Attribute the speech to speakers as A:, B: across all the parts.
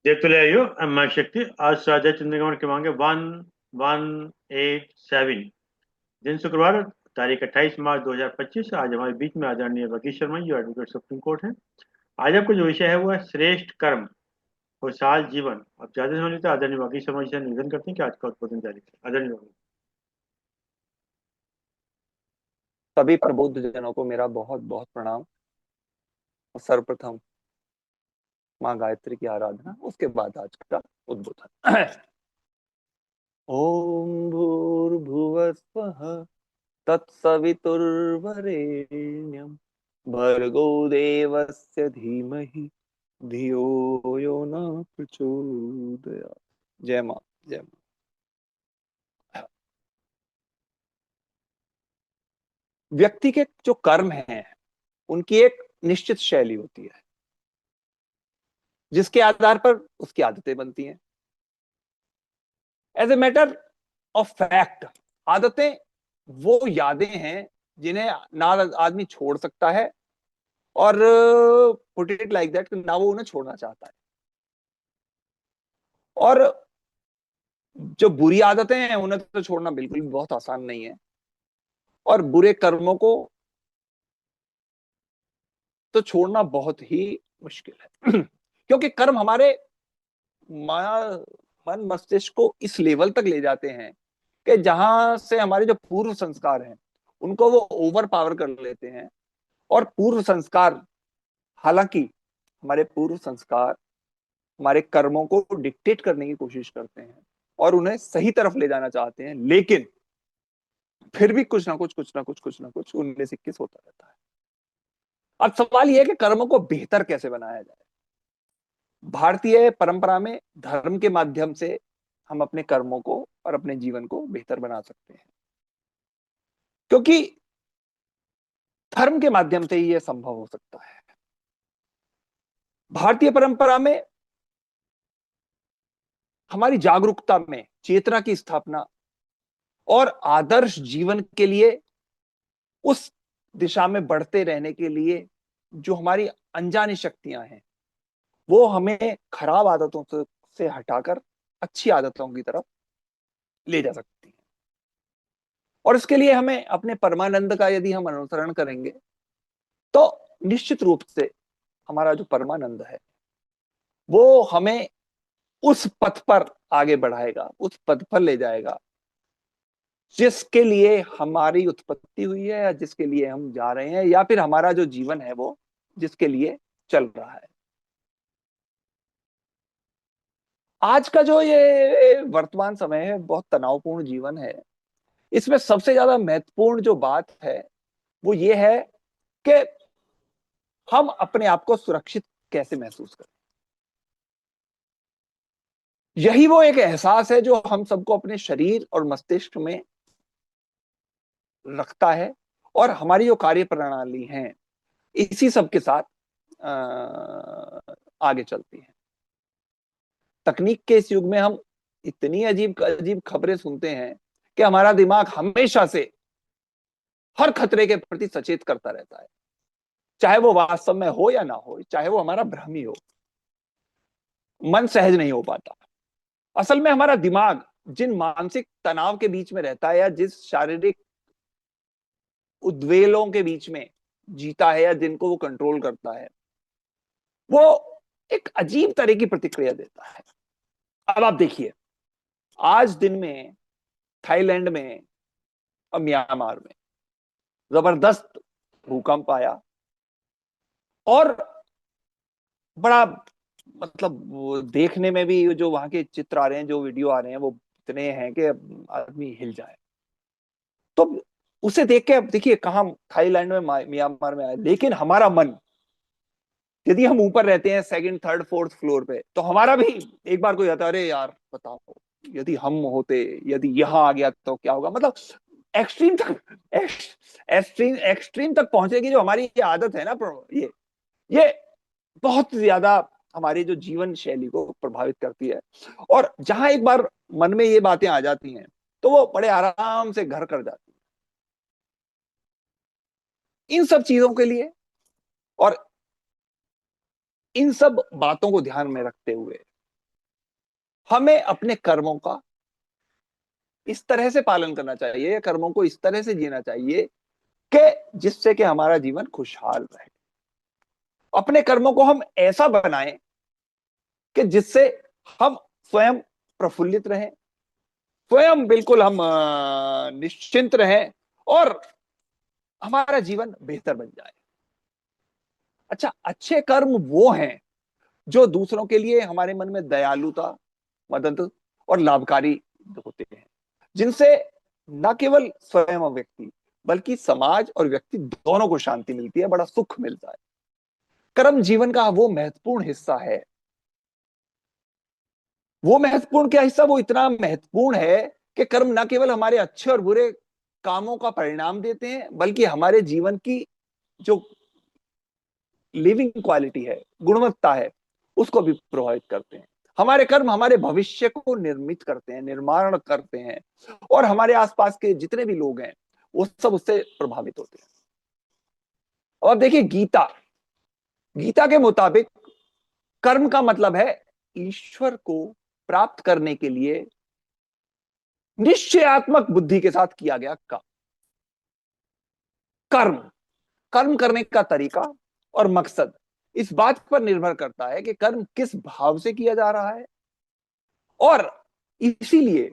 A: देख तो ले आइयो अम्मा शक्ति। आज साझा चंद्रग्रहण की मांगे 1187। दिन शुक्रवार, तारीख 28 मार्च 2025। आज हमारे बीच में आदरणीय वकील Sharma ji, advocate supreme court है। आज आपका जो विषय है वो है श्रेष्ठ कर्म, खुशहाल जीवन। अब ज्यादा समय लेते हैं, आदरणीय वकील शर्मा जी से निवेदन करते हैं कि आज का उद्बोधन जारी करें। आदरणीय वकील।
B: सभी प्रबुद्ध जनों को मेरा बहुत बहुत प्रणाम। और सर्वप्रथम माँ गायत्री की आराधना, उसके बाद आज का उद्बोधन। ओम भूर्भुवः स्वः तत्सवितुर्वरेण्यं भर्गो देवस्य धीमहि धियो यो न प्रचोदयात्। जय माँ। जय माँ। व्यक्ति के जो कर्म हैं उनकी एक निश्चित शैली होती है, जिसके आधार पर उसकी आदतें बनती हैं। As a matter of fact, आदतें वो यादें हैं जिन्हें ना आदमी छोड़ सकता है, और पुट इट लाइक दैट, ना वो उन्हें छोड़ना चाहता है। और जो बुरी आदतें हैं उन्हें तो छोड़ना बिल्कुल भी बहुत आसान नहीं है, और बुरे कर्मों को तो छोड़ना बहुत ही मुश्किल है। क्योंकि कर्म हमारे मन मस्तिष्क को इस लेवल तक ले जाते हैं कि जहां से हमारे जो पूर्व संस्कार हैं उनको वो ओवर पावर कर लेते हैं। और पूर्व संस्कार, हालांकि हमारे पूर्व संस्कार हमारे कर्मों को डिक्टेट करने की कोशिश करते हैं और उन्हें सही तरफ ले जाना चाहते हैं, लेकिन फिर भी कुछ ना कुछ 19-21 होता रहता है। अब सवाल यह है कि कर्मों को बेहतर कैसे बनाया जाए। भारतीय परंपरा में धर्म के माध्यम से हम अपने कर्मों को और अपने जीवन को बेहतर बना सकते हैं, क्योंकि धर्म के माध्यम से ही यह संभव हो सकता है। भारतीय परंपरा में हमारी जागरूकता में चेतना की स्थापना और आदर्श जीवन के लिए, उस दिशा में बढ़ते रहने के लिए जो हमारी अनजानी शक्तियां हैं, वो हमें खराब आदतों से हटाकर अच्छी आदतों की तरफ ले जा सकती हैं। और इसके लिए हमें अपने परमानंद का यदि हम अनुसरण करेंगे तो निश्चित रूप से हमारा जो परमानंद है वो हमें उस पथ पर आगे बढ़ाएगा, उस पथ पर ले जाएगा जिसके लिए हमारी उत्पत्ति हुई है, या जिसके लिए हम जा रहे हैं, या फिर हमारा जो जीवन है वो जिसके लिए चल रहा है। आज का जो ये वर्तमान समय है बहुत तनावपूर्ण जीवन है। इसमें सबसे ज्यादा महत्वपूर्ण जो बात है वो ये है कि हम अपने आप को सुरक्षित कैसे महसूस करें। यही वो एक एहसास है जो हम सबको अपने शरीर और मस्तिष्क में रखता है, और हमारी जो कार्य प्रणाली है इसी सब के साथ आगे चलती है। तकनीक के इस युग में हम इतनी अजीब अजीब खबरें सुनते हैं कि हमारा दिमाग हमेशा से हर खतरे के प्रति सचेत करता रहता है, चाहे वो वास्तव में हो या ना हो, चाहे वो हमारा भ्रम ही हो। मन सहज नहीं हो पाता। असल में हमारा दिमाग जिन मानसिक तनाव के बीच में रहता है, या जिस शारीरिक उद्वेलों के बीच में जीता है, या जिनको वो कंट्रोल करता है, वो एक अजीब तरह की प्रतिक्रिया देता है। अब आप देखिए, आज दिन में थाईलैंड में और म्यांमार में जबरदस्त भूकंप आया, और बड़ा, मतलब वो देखने में भी जो वहां के चित्र आ रहे हैं, जो वीडियो आ रहे हैं, वो इतने हैं कि आदमी हिल जाए। तो उसे देख के अब देखिए, कहाँ थाईलैंड में, म्यांमार में आया, लेकिन हमारा मन, यदि हम ऊपर रहते हैं सेकंड थर्ड फोर्थ फ्लोर पे, तो हमारा भी एक बार कोई आता है, अरे यार बताओ, यदि हम होते, यदि यहाँ आ गया तो क्या होगा। मतलब एक्सट्रीम तक, एक्सट्रीम तक पहुंचेगी जो हमारी ये आदत है ना, ये बहुत ज्यादा हमारी जो जीवन शैली को प्रभावित करती है। और जहां एक बार मन में ये बातें आ जाती हैं तो वो बड़े आराम से घर कर जाती हैं। इन सब चीजों के लिए और इन सब बातों को ध्यान में रखते हुए हमें अपने कर्मों का इस तरह से पालन करना चाहिए, कर्मों को इस तरह से जीना चाहिए कि जिससे कि हमारा जीवन खुशहाल रहे। अपने कर्मों को हम ऐसा बनाएं कि जिससे हम स्वयं प्रफुल्लित रहें, स्वयं बिल्कुल हम निश्चिंत रहें और हमारा जीवन बेहतर बन जाए। अच्छा, अच्छे कर्म वो हैं जो दूसरों के लिए हमारे मन में दयालुता, मदद और लाभकारी होते हैं, जिनसे न केवल स्वयं व्यक्ति बल्कि समाज और व्यक्ति दोनों को शांति मिलती है, बड़ा सुख मिलता है। कर्म जीवन का वो महत्वपूर्ण हिस्सा है। वो महत्वपूर्ण क्या हिस्सा, वो इतना महत्वपूर्ण है कि कर्म न केवल हमारे अच्छे और बुरे कामों का परिणाम देते हैं, बल्कि हमारे जीवन की जो लिविंग क्वालिटी है, गुणवत्ता है, उसको भी प्रभावित करते हैं। हमारे कर्म हमारे भविष्य को निर्मित करते हैं, निर्माण करते हैं, और हमारे आसपास के जितने भी लोग हैं वो सब उससे प्रभावित होते हैं। और देखिए, गीता गीता के मुताबिक कर्म का मतलब है ईश्वर को प्राप्त करने के लिए निश्चयात्मक बुद्धि के साथ किया गया काम। कर्म कर्म करने का तरीका और मकसद इस बात पर निर्भर करता है कि कर्म किस भाव से किया जा रहा है। और इसीलिए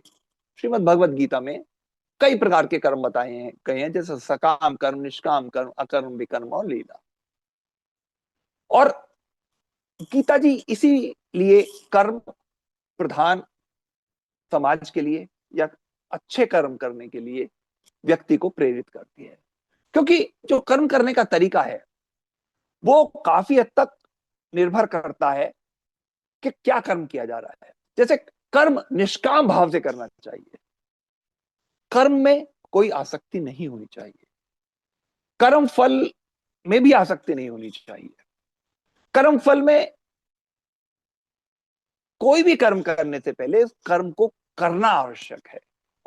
B: श्रीमद् भगवत गीता में कई प्रकार के कर्म बताए हैं, कहे हैं, जैसे सकाम कर्म, निष्काम कर्म, अकर्म, विकर्म और लीला। और गीता जी इसीलिए कर्म प्रधान समाज के लिए या अच्छे कर्म करने के लिए व्यक्ति को प्रेरित करती है, क्योंकि जो कर्म करने का तरीका है वो काफी हद तक निर्भर करता है कि क्या कर्म किया जा रहा है। जैसे कर्म निष्काम भाव से करना चाहिए, कर्म में कोई आसक्ति नहीं होनी चाहिए, कर्म फल में भी आसक्ति नहीं होनी चाहिए। कर्म फल में कोई भी कर्म करने से पहले उस कर्म को करना आवश्यक है,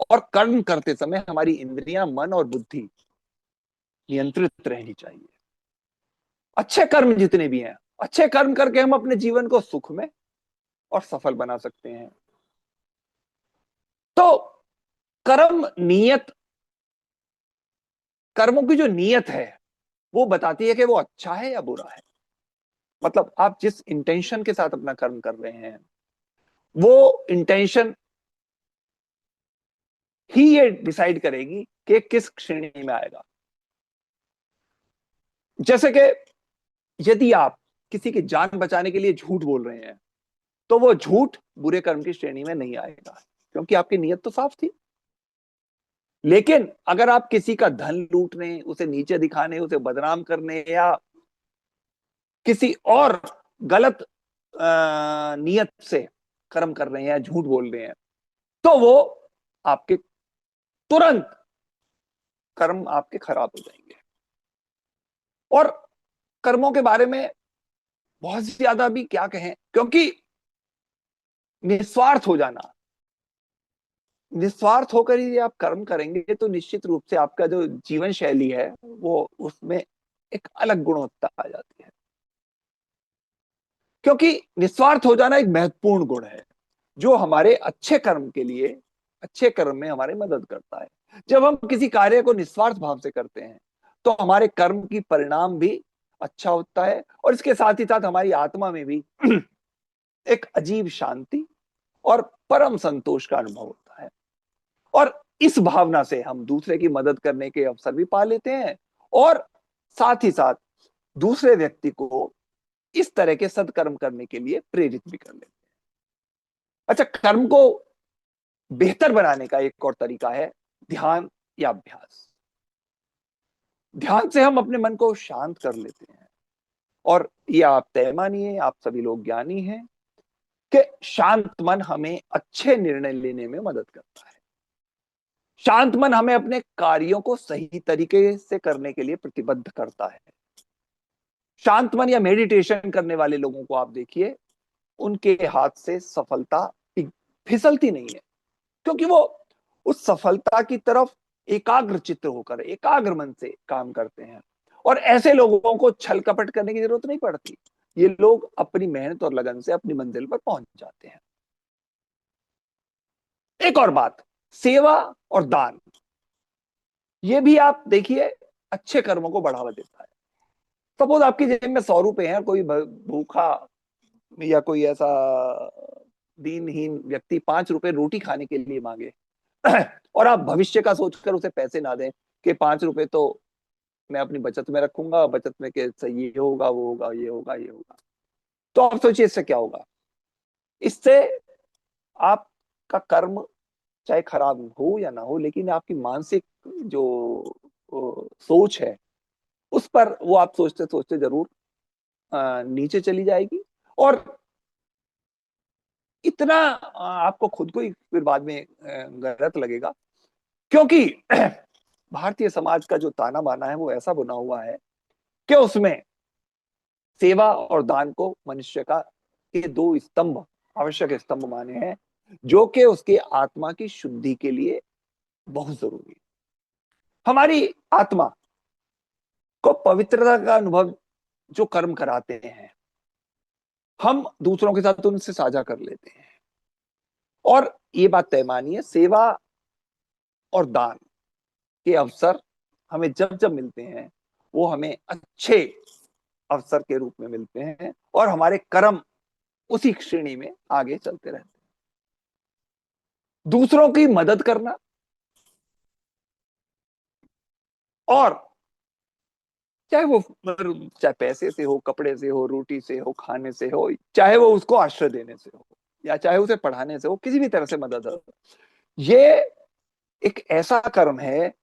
B: और कर्म करते समय हमारी इंद्रियां, मन और बुद्धि नियंत्रित रहनी चाहिए। अच्छे कर्म जितने भी हैं, अच्छे कर्म करके हम अपने जीवन को सुख में और सफल बना सकते हैं। तो कर्म नियत, कर्मों की जो नियत है वो बताती है कि वो अच्छा है या बुरा है। मतलब आप जिस इंटेंशन के साथ अपना कर्म कर रहे हैं, वो इंटेंशन ही ये डिसाइड करेगी कि किस श्रेणी में आएगा। जैसे कि यदि आप किसी की जान बचाने के लिए झूठ बोल रहे हैं, तो वो झूठ बुरे कर्म की श्रेणी में नहीं आएगा, क्योंकि आपकी नीयत तो साफ थी। लेकिन अगर आप किसी का धन लूटने, उसे नीचे दिखाने, उसे बदनाम करने या किसी और गलत नियत से कर्म कर रहे हैं या झूठ बोल रहे हैं, तो वो आपके तुरंत कर्म आपके खराब हो जाएंगे। और कर्मों के बारे में बहुत ज्यादा भी क्या कहें, क्योंकि निस्वार्थ हो जाना, निस्वार्थ होकर ही आप कर्म करेंगे तो निश्चित रूप से आपका जो जीवन शैली है वो उसमें एक अलग गुणवत्ता आ जाती है। क्योंकि निस्वार्थ हो जाना एक महत्वपूर्ण गुण है जो हमारे अच्छे कर्म के लिए, अच्छे कर्म में हमारे मदद करता है। जब हम किसी कार्य को निस्वार्थ भाव से करते हैं तो हमारे कर्म की परिणाम भी अच्छा होता है, और इसके साथ ही साथ हमारी आत्मा में भी एक अजीब शांति और परम संतोष का अनुभव होता है। और इस भावना से हम दूसरे की मदद करने के अवसर भी पा लेते हैं, और साथ ही साथ दूसरे व्यक्ति को इस तरह के सत्कर्म करने के लिए प्रेरित भी कर लेते हैं। अच्छा, कर्म को बेहतर बनाने का एक और तरीका है ध्यान या अभ्यास। ध्यान से हम अपने मन को शांत कर लेते हैं, और ये आप तय मानिए, आप सभी लोग ज्ञानी हैं कि शांत मन हमें अच्छे निर्णय लेने में मदद करता है। शांत मन हमें अपने कार्यों को सही तरीके से करने के लिए प्रतिबद्ध करता है। शांत मन या मेडिटेशन करने वाले लोगों को आप देखिए, उनके हाथ से सफलता फिसलती नहीं है, क्योंकि वो उस सफलता की तरफ एकाग्र चित्त होकर, एकाग्र मन से काम करते हैं। और ऐसे लोगों को छल कपट करने की जरूरत नहीं पड़ती। ये लोग अपनी मेहनत और लगन से अपनी मंजिल पर पहुंच जाते हैं। एक और बात, सेवा और दान, ये भी आप देखिए अच्छे कर्मों को बढ़ावा देता है। सपोज आपकी जेब में 100 रुपए हैं, कोई भूखा या कोई ऐसा दीनहीन व्यक्ति 5 रुपए रोटी खाने के लिए मांगे और आप भविष्य का सोचकर उसे पैसे ना दें कि 5 रुपए तो मैं अपनी बचत में रखूंगा, बचत में कैसे ये होगा, वो होगा, ये होगा, ये होगा, तो आप सोचिए इससे क्या होगा। इससे आपका कर्म चाहे खराब हो या ना हो, लेकिन आपकी मानसिक जो सोच है उस पर वो आप सोचते सोचते जरूर नीचे चली जाएगी। और इतना आपको खुद को ही फिर बाद में गलत लगेगा, क्योंकि भारतीय समाज का जो ताना बाना है वो ऐसा बना हुआ है कि उसमें सेवा और दान को मनुष्य का के दो स्तंभ, आवश्यक स्तंभ माने हैं, जो कि उसके आत्मा की शुद्धि के लिए बहुत जरूरी है। हमारी आत्मा को पवित्रता का अनुभव जो कर्म कराते हैं, हम दूसरों के साथ उनसे साझा कर लेते हैं। और ये बात तय मानिए, सेवा और दान के अवसर हमें जब जब मिलते हैं वो हमें अच्छे अवसर के रूप में मिलते हैं, और हमारे कर्म उसी श्रेणी में आगे चलते रहते हैं। दूसरों की मदद करना, और चाहे वो चाहे पैसे से हो, कपड़े से हो, रोटी से हो, खाने से हो, चाहे वो उसको आश्रय देने से हो, या चाहे उसे पढ़ाने से हो, किसी भी तरह से मदद हो, ये एक ऐसा कर्म है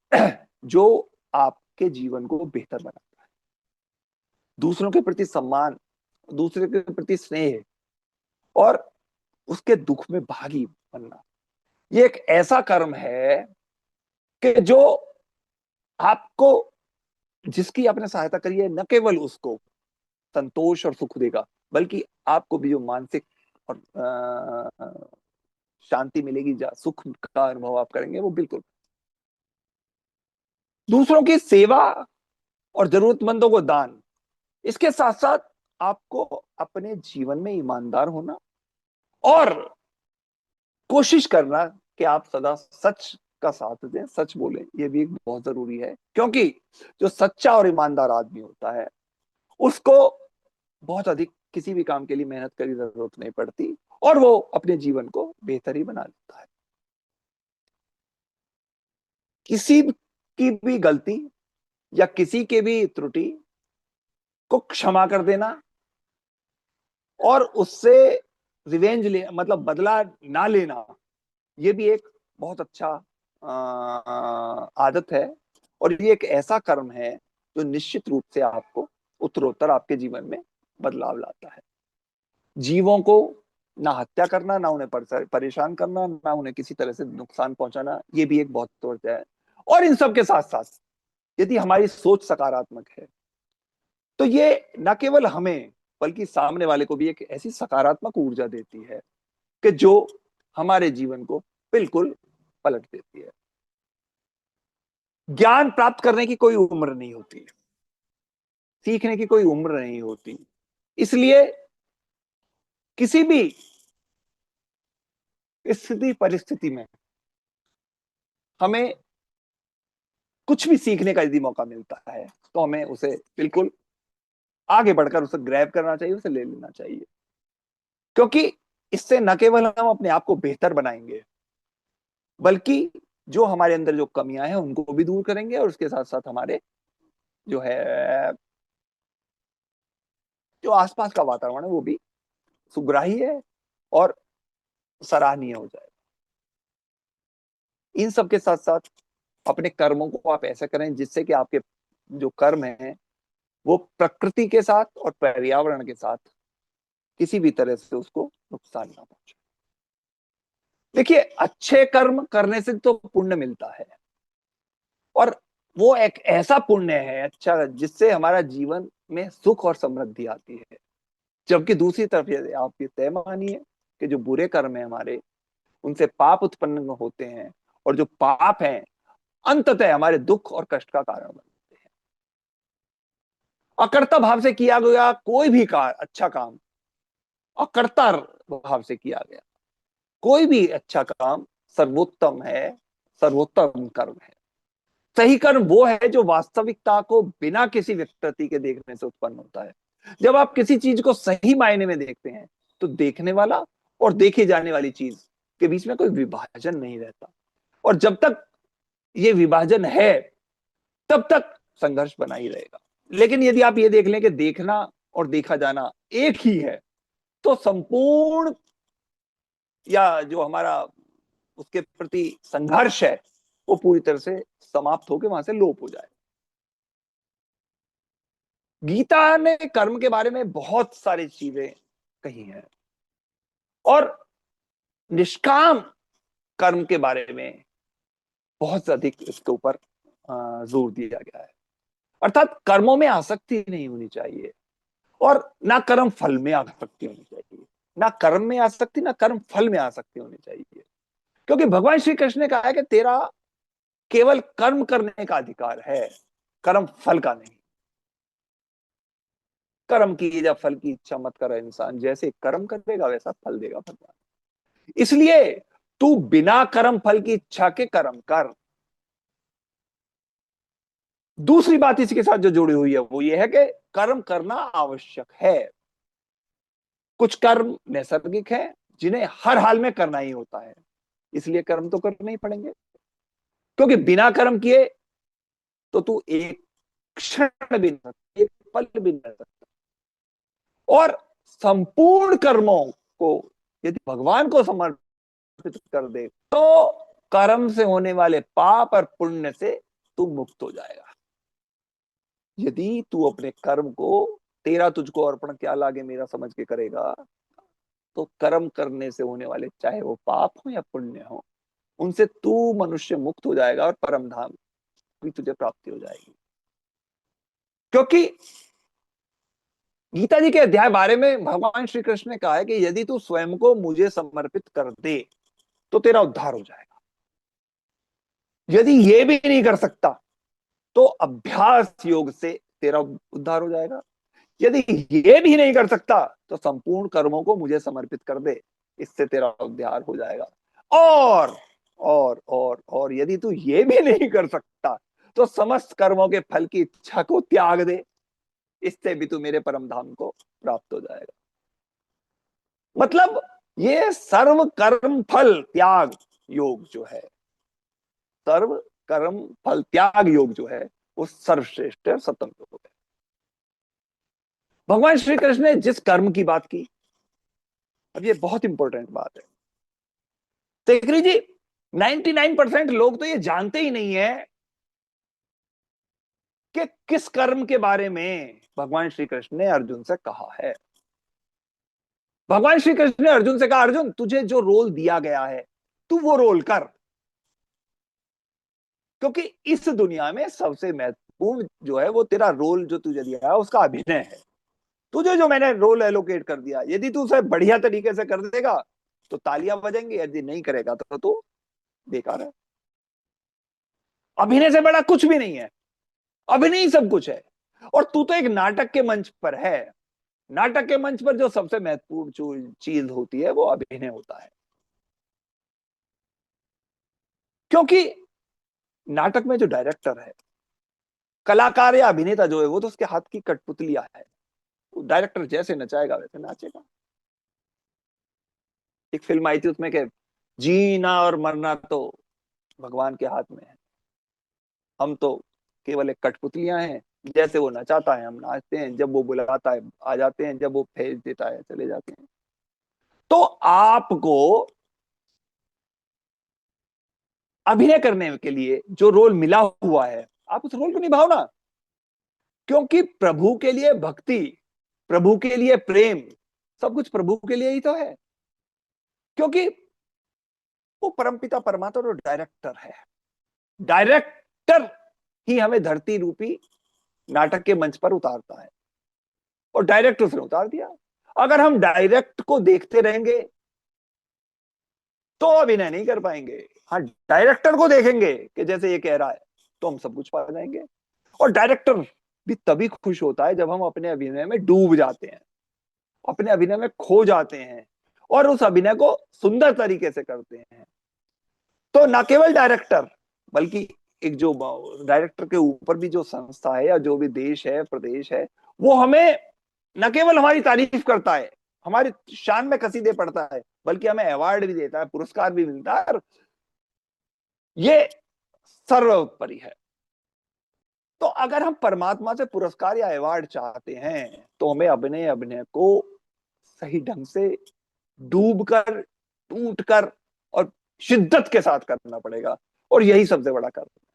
B: जो आपके जीवन को बेहतर बनाता है। दूसरों के प्रति सम्मान, दूसरे के प्रति स्नेह, और उसके दुख में भागी बनना, ये एक ऐसा कर्म है कि जो आपको, जिसकी आपने सहायता करी है, न केवल उसको संतोष और सुख देगा, बल्कि आपको भी जो मानसिक और शांति मिलेगी, सुख का अनुभव आप करेंगे, वो बिल्कुल। दूसरों की सेवा और जरूरतमंदों को दान, इसके साथ साथ आपको अपने जीवन में ईमानदार होना और कोशिश करना कि आप सदा सच का साथ दें, सच बोलें, ये भी एक बहुत जरूरी है। क्योंकि जो सच्चा और ईमानदार आदमी होता है उसको बहुत अधिक किसी भी काम के लिए मेहनत की जरूरत नहीं पड़ती, और वो अपने जीवन को बेहतर ही बना लेता है। किसी की भी गलती या किसी के भी त्रुटि को क्षमा कर देना, और उससे रिवेंज ले, मतलब बदला ना लेना, ये भी एक बहुत अच्छा आदत है। और ये एक ऐसा कर्म है जो निश्चित रूप से आपको उत्तरोत्तर आपके जीवन में बदलाव लाता है। जीवों को ना हत्या करना, ना उन्हें परेशान करना, ना उन्हें किसी तरह से नुकसान पहुंचाना, ये भी एक बहुत तोड़ता है। और इन सब के साथ साथ यदि हमारी सोच सकारात्मक है, तो ये न केवल हमें बल्कि सामने वाले को भी एक ऐसी सकारात्मक ऊर्जा देती है कि जो हमारे जीवन को बिल्कुल पलट देती है। ज्ञान प्राप्त करने की कोई उम्र नहीं होती, सीखने की कोई उम्र नहीं होती, इसलिए किसी भी स्थिति परिस्थिति में हमें कुछ भी सीखने का यदि मौका मिलता है तो हमें उसे बिल्कुल आगे बढ़कर उसे ग्रैब करना चाहिए, उसे ले लेना चाहिए। क्योंकि इससे न केवल हम अपने आप को बेहतर बनाएंगे, बल्कि जो हमारे अंदर जो कमियां हैं उनको भी दूर करेंगे, और उसके साथ साथ हमारे जो है जो आसपास का वातावरण है वो भी सुग्राही है और सराहनीय हो जाए। इन सब के साथ साथ अपने कर्मों को आप ऐसा करें जिससे कि आपके जो कर्म है वो प्रकृति के साथ और पर्यावरण के साथ किसी भी तरह से उसको नुकसान ना पहुंचे। देखिए, अच्छे कर्म करने से तो पुण्य मिलता है, और वो एक ऐसा पुण्य है अच्छा जिससे हमारा जीवन में सुख और समृद्धि आती है। जबकि दूसरी तरफ यदि आप ये तय मानिए कि जो बुरे कर्म है हमारे, उनसे पाप उत्पन्न होते हैं, और जो पाप है अंततः हमारे दुख और कष्ट का कारण बनते हैं। अकर्ता भाव से किया गया कोई भी अच्छा काम, अकर्ता भाव से किया गया कोई भी अच्छा काम सर्वोत्तम है, सर्वोत्तम कर्म है। सही कर्म वो है जो वास्तविकता को बिना किसी विकृति के देखने से उत्पन्न होता है। जब आप किसी चीज को सही मायने में देखते हैं तो देखने वाला और देखी जाने वाली चीज के बीच में कोई विभाजन नहीं रहता। और जब तक ये विभाजन है तब तक संघर्ष बना ही रहेगा। लेकिन यदि आप ये देख लें कि देखना और देखा जाना एक ही है, तो संपूर्ण या जो हमारा उसके प्रति संघर्ष है वो पूरी तरह से समाप्त होकर वहां से लोप हो जाए। गीता ने कर्म के बारे में बहुत सारी चीजें कही हैं और निष्काम कर्म के बारे में बहुत अधिक इसके ऊपर जोर दिया गया है। अर्थात कर्मों में आसक्ति नहीं होनी चाहिए और ना कर्म फल में आसक्ति होनी चाहिए। ना कर्म में आसक्ति, ना कर्म फल में आसक्ति होनी चाहिए। क्योंकि भगवान श्री कृष्ण ने कहा है कि तेरा केवल कर्म करने का अधिकार है, कर्म फल का नहीं। कर्म की या फल की इच्छा मत कर इंसान, जैसे कर्म करेगा वैसा फल देगा भगवान। इसलिए तू बिना कर्म फल की इच्छा के कर्म कर। दूसरी बात इसके साथ जो जुड़ी हुई है वो ये है कि कर्म करना आवश्यक है। कुछ कर्म नैसर्गिक है जिन्हें हर हाल में करना ही होता है, इसलिए कर्म तो करने ही पड़ेंगे। क्योंकि बिना कर्म किए तो तू एक क्षण भी नहीं, एक पल भी नहीं सकता। और संपूर्ण कर्मों को यदि भगवान को समर्पित कर दे तो कर्म से होने वाले पाप और पुण्य से तू मुक्त हो जाएगा। यदि तू अपने कर्म को तेरा तुझको अर्पण क्या लागे मेरा समझ के करेगा, तो कर्म करने से होने वाले चाहे वो पाप हो या पुण्य हो, उनसे तू मनुष्य मुक्त हो जाएगा और परम धाम की तुझे प्राप्ति हो जाएगी। क्योंकि गीता जी के अध्याय बारे में भगवान श्री कृष्ण ने कहा है कि यदि तू स्वयं को मुझे समर्पित कर दे तो तेरा उद्धार हो जाएगा। यदि ये भी नहीं कर सकता तो अभ्यास योग से तेरा उद्धार हो जाएगा। यदि ये भी नहीं कर सकता तो संपूर्ण कर्मों को मुझे समर्पित कर दे, इससे तेरा उद्धार हो जाएगा। और और यदि तू ये भी नहीं कर सकता तो समस्त कर्मों के फल की इच्छा को त्याग दे, इससे भी तू मेरे परम धाम को प्राप्त हो जाएगा। मतलब ये सर्व कर्म फल त्याग योग जो है, सर्व कर्म फल त्याग योग जो है वो सर्वश्रेष्ठ सतम योग है। भगवान श्री कृष्ण ने जिस कर्म की बात की, अब ये बहुत इंपॉर्टेंट बात है तेकरी जी, 99% लोग तो ये जानते ही नहीं है कि किस कर्म के बारे में भगवान श्री कृष्ण ने अर्जुन से कहा है। भगवान श्री कृष्ण ने अर्जुन से कहा, अर्जुन तुझे जो रोल दिया गया है तू वो रोल कर। क्योंकि इस दुनिया में सबसे महत्वपूर्ण जो है वो तेरा रोल जो तुझे दिया है उसका अभिनय है। तुझे जो मैंने रोल एलोकेट कर दिया, यदि तू उसे बढ़िया तरीके से कर देगा तो तालियां बजेंगी, यदि नहीं करेगा तो तू बेकार है। अभिनय से बड़ा कुछ भी नहीं है, अभिनय ही सब कुछ है। और तू तो एक नाटक के मंच पर है। नाटक के मंच पर जो सबसे महत्वपूर्ण जो चीज होती है वो अभिनय होता है। क्योंकि नाटक में जो डायरेक्टर है, कलाकार या अभिनेता जो है वो तो उसके हाथ की कठपुतलियां है। डायरेक्टर जैसे नचाएगा वैसे नाचेगा। एक फिल्म आई थी उसमें के जीना और मरना तो भगवान के हाथ में है, हम तो केवल एक कठपुतलियां हैं। जैसे वो नचाता है हम नाचते हैं, जब वो बुलाता है आ जाते हैं, जब वो भेज देता है चले जाते हैं। तो आपको अभिनय करने के लिए जो रोल मिला हुआ है आप उस रोल को निभाओ ना। क्योंकि प्रभु के लिए भक्ति, प्रभु के लिए प्रेम, सब कुछ प्रभु के लिए ही तो है। क्योंकि वो परमपिता परमात्मा और डायरेक्टर है। डायरेक्टर ही हमें धरती रूपी नाटक के मंच पर उतारता है और डायरेक्ट उसने उतार दिया। अगर हम डायरेक्ट को देखते रहेंगे तो अभिनय नहीं कर पाएंगे। हाँ, डायरेक्टर को देखेंगे कि जैसे ये कह रहा है तो हम सब कुछ पा जाएंगे। और डायरेक्टर भी तभी खुश होता है जब हम अपने अभिनय में डूब जाते हैं, अपने अभिनय में खो जाते हैं और उस अभिनय को सुंदर तरीके से करते हैं। तो न केवल डायरेक्टर, बल्कि एक जो डायरेक्टर के ऊपर भी जो संस्था है या जो भी देश है, प्रदेश है, वो हमें न केवल हमारी तारीफ करता है, हमारी शान में कसीदे पढ़ता है, बल्कि हमें अवार्ड भी देता है, पुरस्कार भी मिलता है, और ये सर्वोपरि है। तो अगर हम परमात्मा से पुरस्कार या अवार्ड चाहते हैं, तो हमें अपने अभिनय को सही ढंग से डूब कर, टूट कर और शिद्दत के साथ करना पड़ेगा। और यही सबसे बड़ा कर्म है।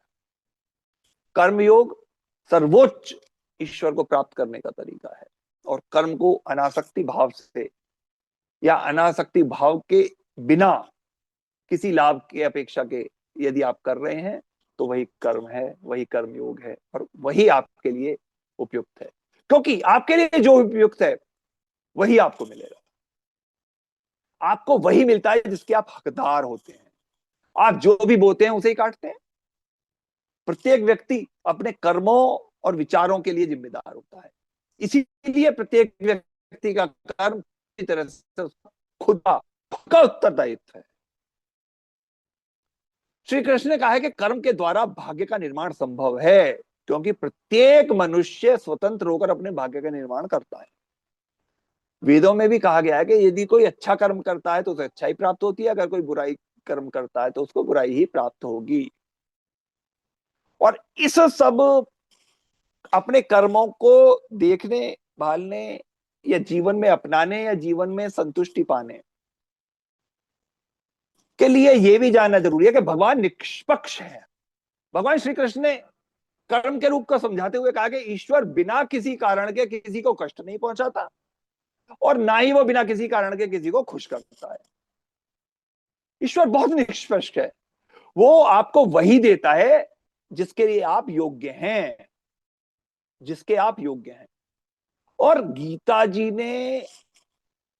B: कर्मयोग सर्वोच्च ईश्वर को प्राप्त करने का तरीका है। और कर्म को अनासक्ति भाव से या अनासक्ति भाव के बिना किसी लाभ की अपेक्षा के यदि आप कर रहे हैं, तो वही कर्म है, वही कर्मयोग है, और वही आपके लिए उपयुक्त है। क्योंकि आपके लिए जो उपयुक्त है वही आपको मिलेगा। आपको वही मिलता है जिसके आप हकदार होते हैं। आप जो भी बोते हैं उसे ही काटते हैं। प्रत्येक व्यक्ति अपने कर्मों और विचारों के लिए जिम्मेदार होता है। इसीलिए प्रत्येक व्यक्ति का कर्म इसी तरह से खुद का उत्तरदायित्व है। श्री कृष्ण ने कहा है कि कर्म के द्वारा भाग्य का निर्माण संभव है, क्योंकि प्रत्येक मनुष्य स्वतंत्र होकर अपने भाग्य का निर्माण करता है। वेदों में भी कहा गया है कि यदि कोई अच्छा कर्म करता है तो उसे अच्छाई प्राप्त होती है, अगर कोई बुराई कर्म करता है तो उसको बुराई ही प्राप्त होगी। और इस सब अपने कर्मों को देखने, भालने या जीवन में अपनाने या जीवन में संतुष्टि पाने के लिए यह भी जानना जरूरी है कि भगवान निष्पक्ष है। भगवान श्री कृष्ण ने कर्म के रूप को समझाते हुए कहा कि ईश्वर बिना किसी कारण के किसी को कष्ट नहीं पहुंचाता, और ना ही वो बिना किसी कारण के किसी को खुश करता है। ईश्वर बहुत निष्पक्ष है। वो आपको वही देता है जिसके लिए आप योग्य हैं, जिसके आप योग्य हैं। और गीता जी ने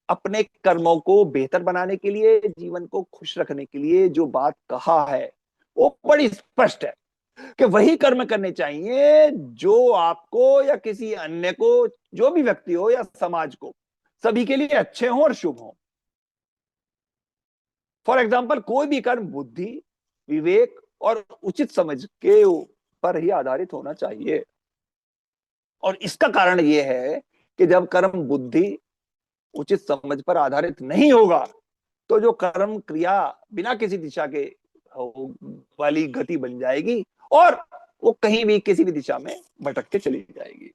B: अपने कर्मों को बेहतर बनाने के लिए, जीवन को खुश रखने के लिए जो बात कहा है वो बड़ी स्पष्ट है कि वही कर्म करने चाहिए जो आपको या किसी अन्य को, जो भी व्यक्ति हो या समाज को, सभी के लिए अच्छे हों और शुभ हों। फॉर एग्जाम्पल, कोई भी कर्म बुद्धि, विवेक और उचित समझ के ऊपर ही आधारित होना चाहिए। और इसका कारण यह है कि जब कर्म बुद्धि, उचित समझ पर आधारित नहीं होगा, तो जो कर्म क्रिया बिना किसी दिशा के वाली गति बन जाएगी, और वो कहीं भी किसी भी दिशा में भटक के चली जाएगी।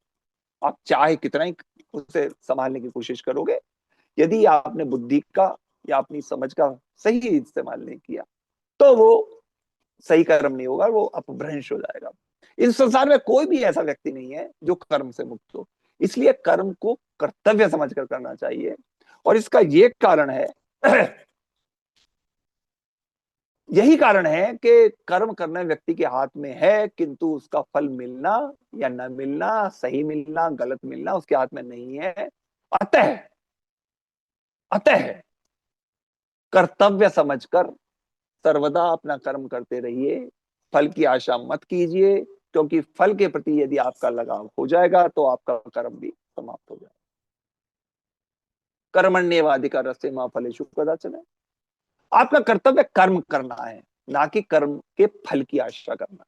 B: आप चाहे कितना ही उसे संभालने की कोशिश करोगे, यदि आपने बुद्धि का या अपनी समझ का सही इस्तेमाल नहीं किया, तो वो सही कर्म नहीं होगा, वो अपभ्रंश हो जाएगा। इस संसार में कोई भी ऐसा व्यक्ति नहीं है जो कर्म से मुक्त हो। इसलिए कर्म को कर्तव्य समझकर करना चाहिए। और इसका ये कारण है यही कारण है कि कर्म करना व्यक्ति के हाथ में है, किंतु उसका फल मिलना या न मिलना, सही मिलना, गलत मिलना उसके हाथ में नहीं है। अतः अतः कर्तव्य समझकर सर्वदा अपना कर्म करते रहिए। फल की आशा मत कीजिए, क्योंकि फल के प्रति यदि आपका लगाव हो जाएगा तो आपका कर्म भी समाप्त हो जाएगा। कर्मण्येवाधिकारस्ते मा फलेषु कदाचन। आपका कर्तव्य कर्म करना है, ना कि कर्म के फल की आशा करना।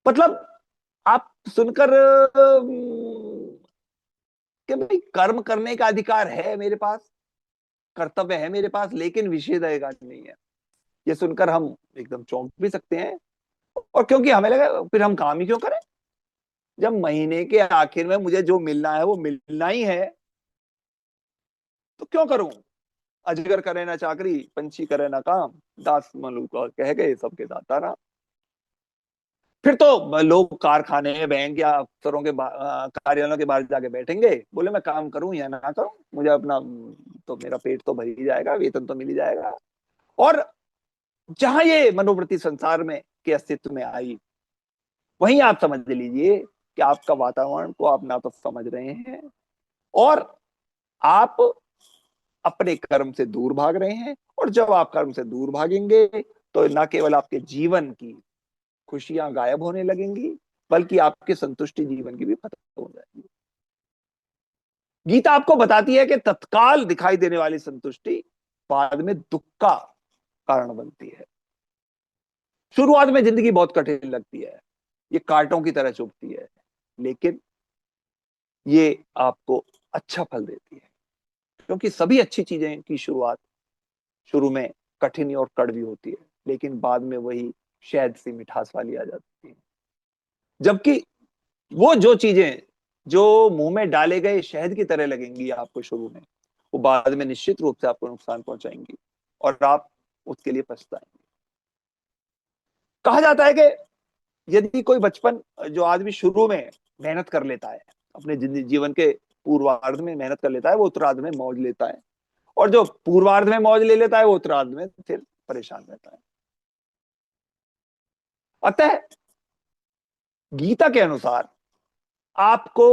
B: मतलब आप सुनकर कि भाई कर्म करने का अधिकार है मेरे पास, कर्तव्य है मेरे पास, लेकिन विशेषाधिकार नहीं है, ये सुनकर हम एकदम चौंक भी सकते हैं। और क्योंकि हमें लगा फिर हम काम ही क्यों करें, जब महीने के आखिर में मुझे जो मिलना है वो मिलना ही है, तो क्यों करूं। अजगर करे ना चाकरी, पंछी करे ना काम, दास मलूका कह गए सबके दाता राम। फिर तो लोग कारखाने, बैंक या अफसरों के कार्यालयों के बाहर जाके बैठेंगे, बोले मैं काम करूं या ना करूं, मुझे अपना तो मेरा पेट तो भर ही जाएगा, वेतन तो मिल ही जाएगा। और जहां ये मनोवृत्ति संसार में के अस्तित्व में आई, वहीं आप समझ लीजिए कि आपका वातावरण को आप ना तो समझ रहे हैं, और आप अपने कर्म से दूर भाग रहे हैं। और जब आप कर्म से दूर भागेंगे, तो न केवल आपके जीवन की खुशियां गायब होने लगेंगी, बल्कि आपके संतुष्टि जीवन की भी खत्म हो जाएगी। गीता आपको बताती है कि तत्काल दिखाई देने वाली संतुष्टि बाद में दुख का कारण बनती है। शुरुआत में जिंदगी बहुत कठिन लगती है, ये कांटों की तरह चुभती है, लेकिन ये आपको अच्छा फल देती है, क्योंकि सभी अच्छी चीजें की शुरुआत शुरू में कठिन और कड़वी होती है, लेकिन बाद में वही शहद सी मिठास वाली आ जाती है। जबकि वो जो चीजें जो मुंह में डाले गए शहद की तरह लगेंगी आपको शुरू में, वो बाद में निश्चित रूप से आपको नुकसान पहुंचाएंगी और आप उसके लिए पछताएंगे। कहा जाता है कि यदि कोई बचपन जो आदमी शुरू में मेहनत कर लेता है, अपने जीवन के पूर्वार्ध में मेहनत कर लेता है, वो उत्तरार्ध में मौज लेता है, और जो पूर्वार्ध में मौज ले लेता है वो उत्तरार्ध में फिर परेशान रहता है। अतः गीता के अनुसार आपको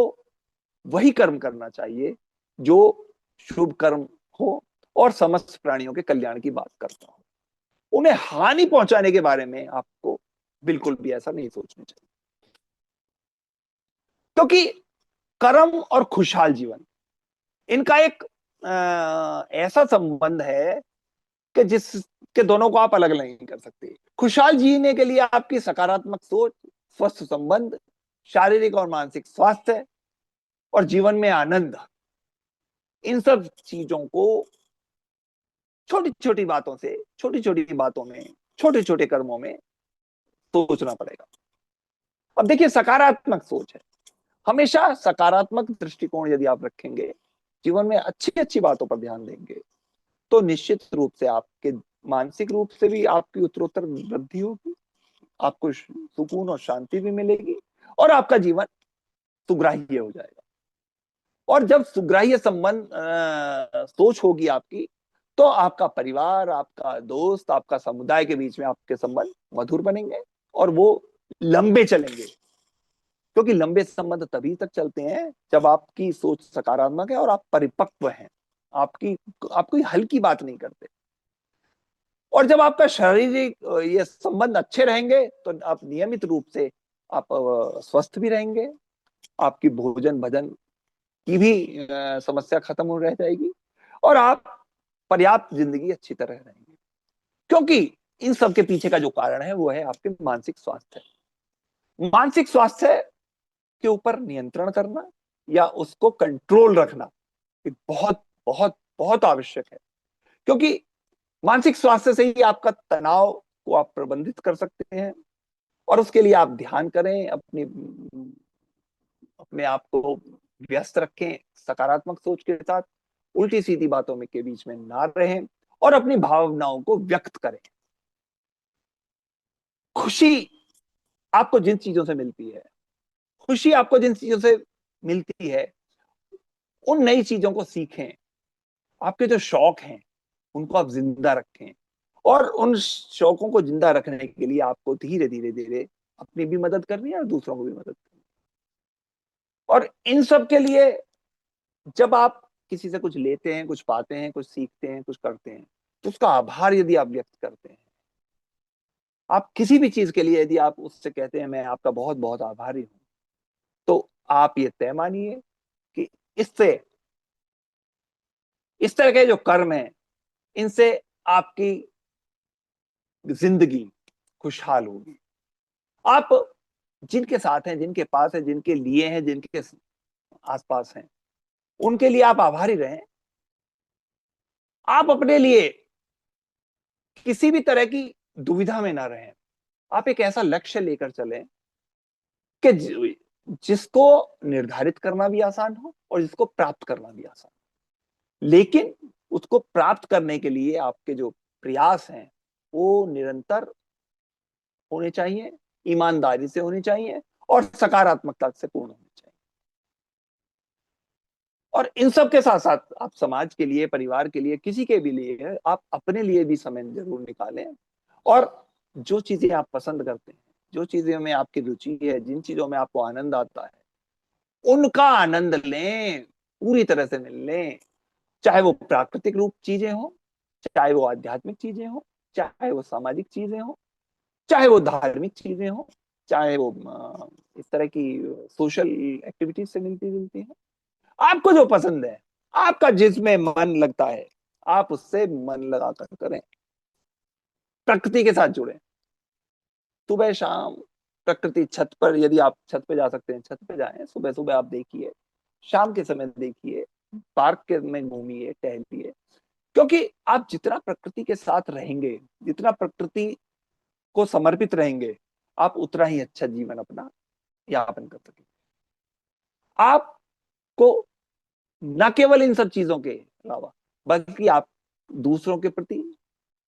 B: वही कर्म करना चाहिए जो शुभ कर्म हो और समस्त प्राणियों के कल्याण की बात करता हो। उन्हें हानि पहुंचाने के बारे में आपको बिल्कुल भी ऐसा नहीं सोचना चाहिए, क्योंकि कर्म और खुशहाल जीवन, इनका एक ऐसा संबंध है कि जिसके दोनों को आप अलग नहीं कर सकते। खुशहाल जीने के लिए आपकी सकारात्मक सोच, स्वस्थ संबंध, शारीरिक और मानसिक स्वास्थ्य और जीवन में आनंद, इन सब चीजों को छोटी छोटी बातों से, छोटी छोटी बातों में, छोटे छोटे कर्मों में सोचना पड़ेगा। अब देखिए, सकारात्मक सोच है, हमेशा सकारात्मक दृष्टिकोण यदि आप रखेंगे, जीवन में अच्छी अच्छी बातों पर ध्यान देंगे, तो निश्चित रूप से आपके मानसिक रूप से भी आपकी उत्तरोत्तर वृद्धि होगी, आपको सुकून और शांति भी मिलेगी, और आपका जीवन सुग्राह्य हो जाएगा। और जब सुग्राह्य संबंध सोच होगी आपकी, तो आपका परिवार, आपका दोस्त, आपका समुदाय के बीच में आपके संबंध मधुर बनेंगे और वो लंबे चलेंगे, क्योंकि लंबे संबंध तभी तक चलते हैं जब आपकी सोच सकारात्मक है और आप परिपक्व हैं, आपकी आप कोई हल्की बात नहीं करते। और जब आपका शारीरिक ये संबंध अच्छे रहेंगे, तो आप नियमित रूप से आप स्वस्थ भी रहेंगे, आपकी भोजन भजन की भी समस्या खत्म हो रह जाएगी, और आप पर्याप्त जिंदगी अच्छी तरह रहेंगे, क्योंकि इन सब के पीछे का जो कारण है वो है आपके मानसिक स्वास्थ्य। मानसिक स्वास्थ्य के ऊपर नियंत्रण करना या उसको कंट्रोल रखना एक बहुत बहुत बहुत आवश्यक है, क्योंकि मानसिक स्वास्थ्य से ही आपका तनाव को आप प्रबंधित कर सकते हैं, और उसके लिए आप ध्यान करें, अपने आप को व्यस्त रखें सकारात्मक सोच के साथ, उल्टी सीधी बातों में के बीच में ना रहें, और अपनी भावनाओं को व्यक्त करें। खुशी आपको जिन चीजों से मिलती है, खुशी आपको जिन चीजों से मिलती है, उन नई चीजों को सीखें। आपके जो शौक हैं उनको आप जिंदा रखें, और उन शौकों को जिंदा रखने के लिए आपको धीरे धीरे धीरे अपनी भी मदद करनी है और दूसरों को भी मदद करनी है। और इन सब के लिए जब आप किसी से कुछ लेते हैं, कुछ पाते हैं, कुछ सीखते हैं, कुछ करते हैं, तो उसका आभार यदि आप व्यक्त करते हैं, आप किसी भी चीज के लिए यदि आप उससे कहते हैं मैं आपका बहुत बहुत आभारी हूं, तो आप ये तय मानिए कि इससे, इस तरह के जो कर्म है, इनसे आपकी जिंदगी खुशहाल होगी। आप जिनके साथ हैं, जिनके पास है, जिनके लिए हैं, जिनके आसपास हैं, उनके लिए आप आभारी रहें। आप अपने लिए किसी भी तरह की दुविधा में ना रहें। आप एक ऐसा लक्ष्य लेकर चलें कि जिसको निर्धारित करना भी आसान हो और जिसको प्राप्त करना भी आसान हो, लेकिन उसको प्राप्त करने के लिए आपके जो प्रयास हैं वो निरंतर होने चाहिए, ईमानदारी से होने चाहिए और सकारात्मकता से पूर्ण होने चाहिए। और इन सब के साथ साथ आप समाज के लिए, परिवार के लिए, किसी के भी लिए आप अपने लिए भी समय जरूर निकालें, और जो चीजें आप पसंद करते हैं, जो चीजें में आपकी रुचि है, जिन चीजों में आपको आनंद आता है, उनका आनंद लें, पूरी तरह से मिल लें। चाहे वो प्राकृतिक रूप चीजें हो, चाहे वो आध्यात्मिक चीजें हो, चाहे वो सामाजिक चीजें हो, चाहे वो धार्मिक चीजें हो, चाहे वो इस तरह की सोशल एक्टिविटीज से मिलती जुलती है। आपको जो पसंद है, आपका जिसमें मन लगता है, आप उससे मन लगाकर करें। प्रकृति के साथ जुड़े। सुबह शाम प्रकृति, छत पर, यदि आप छत पे जा सकते हैं छत पे जाएं, सुबह सुबह आप देखिए, शाम के समय देखिए, पार्क के में घूमिए, टहलिए। क्योंकि आप जितना प्रकृति के साथ रहेंगे, जितना प्रकृति को समर्पित रहेंगे, आप उतना ही अच्छा जीवन अपना यापन कर सकेंगे। आपको न केवल इन सब चीजों के अलावा, बल्कि आप दूसरों के प्रति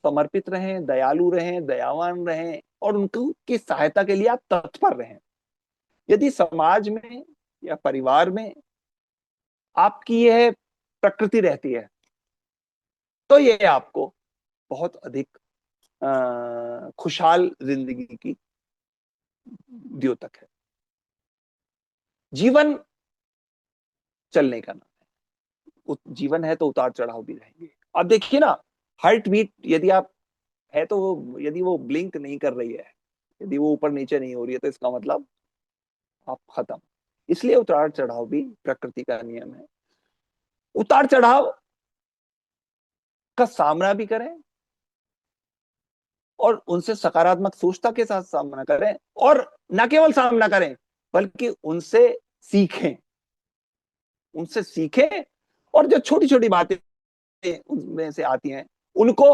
B: समर्पित रहें, दयालु रहें, दयावान रहें, और उनको की सहायता के लिए आप तत्पर रहें। यदि समाज में या परिवार में आपकी यह प्रकृति रहती है, तो ये आपको बहुत अधिक खुशहाल जिंदगी की द्योतक है। जीवन चलने का नाम है, जीवन है तो उतार चढ़ाव भी रहेंगे। अब देखिए ना, हार्ट बीट यदि आप है तो वो, यदि वो ब्लिंक नहीं कर रही है, यदि वो ऊपर नीचे नहीं हो रही है, तो इसका मतलब आप खत्म। इसलिए उतार चढ़ाव भी प्रकृति का नियम है। उतार चढ़ाव का सामना भी करें, और उनसे सकारात्मक सोचता के साथ सामना करें, और न केवल सामना करें बल्कि उनसे सीखें, उनसे सीखें। और जो छोटी छोटी बातें उनमें से आती हैं, उनको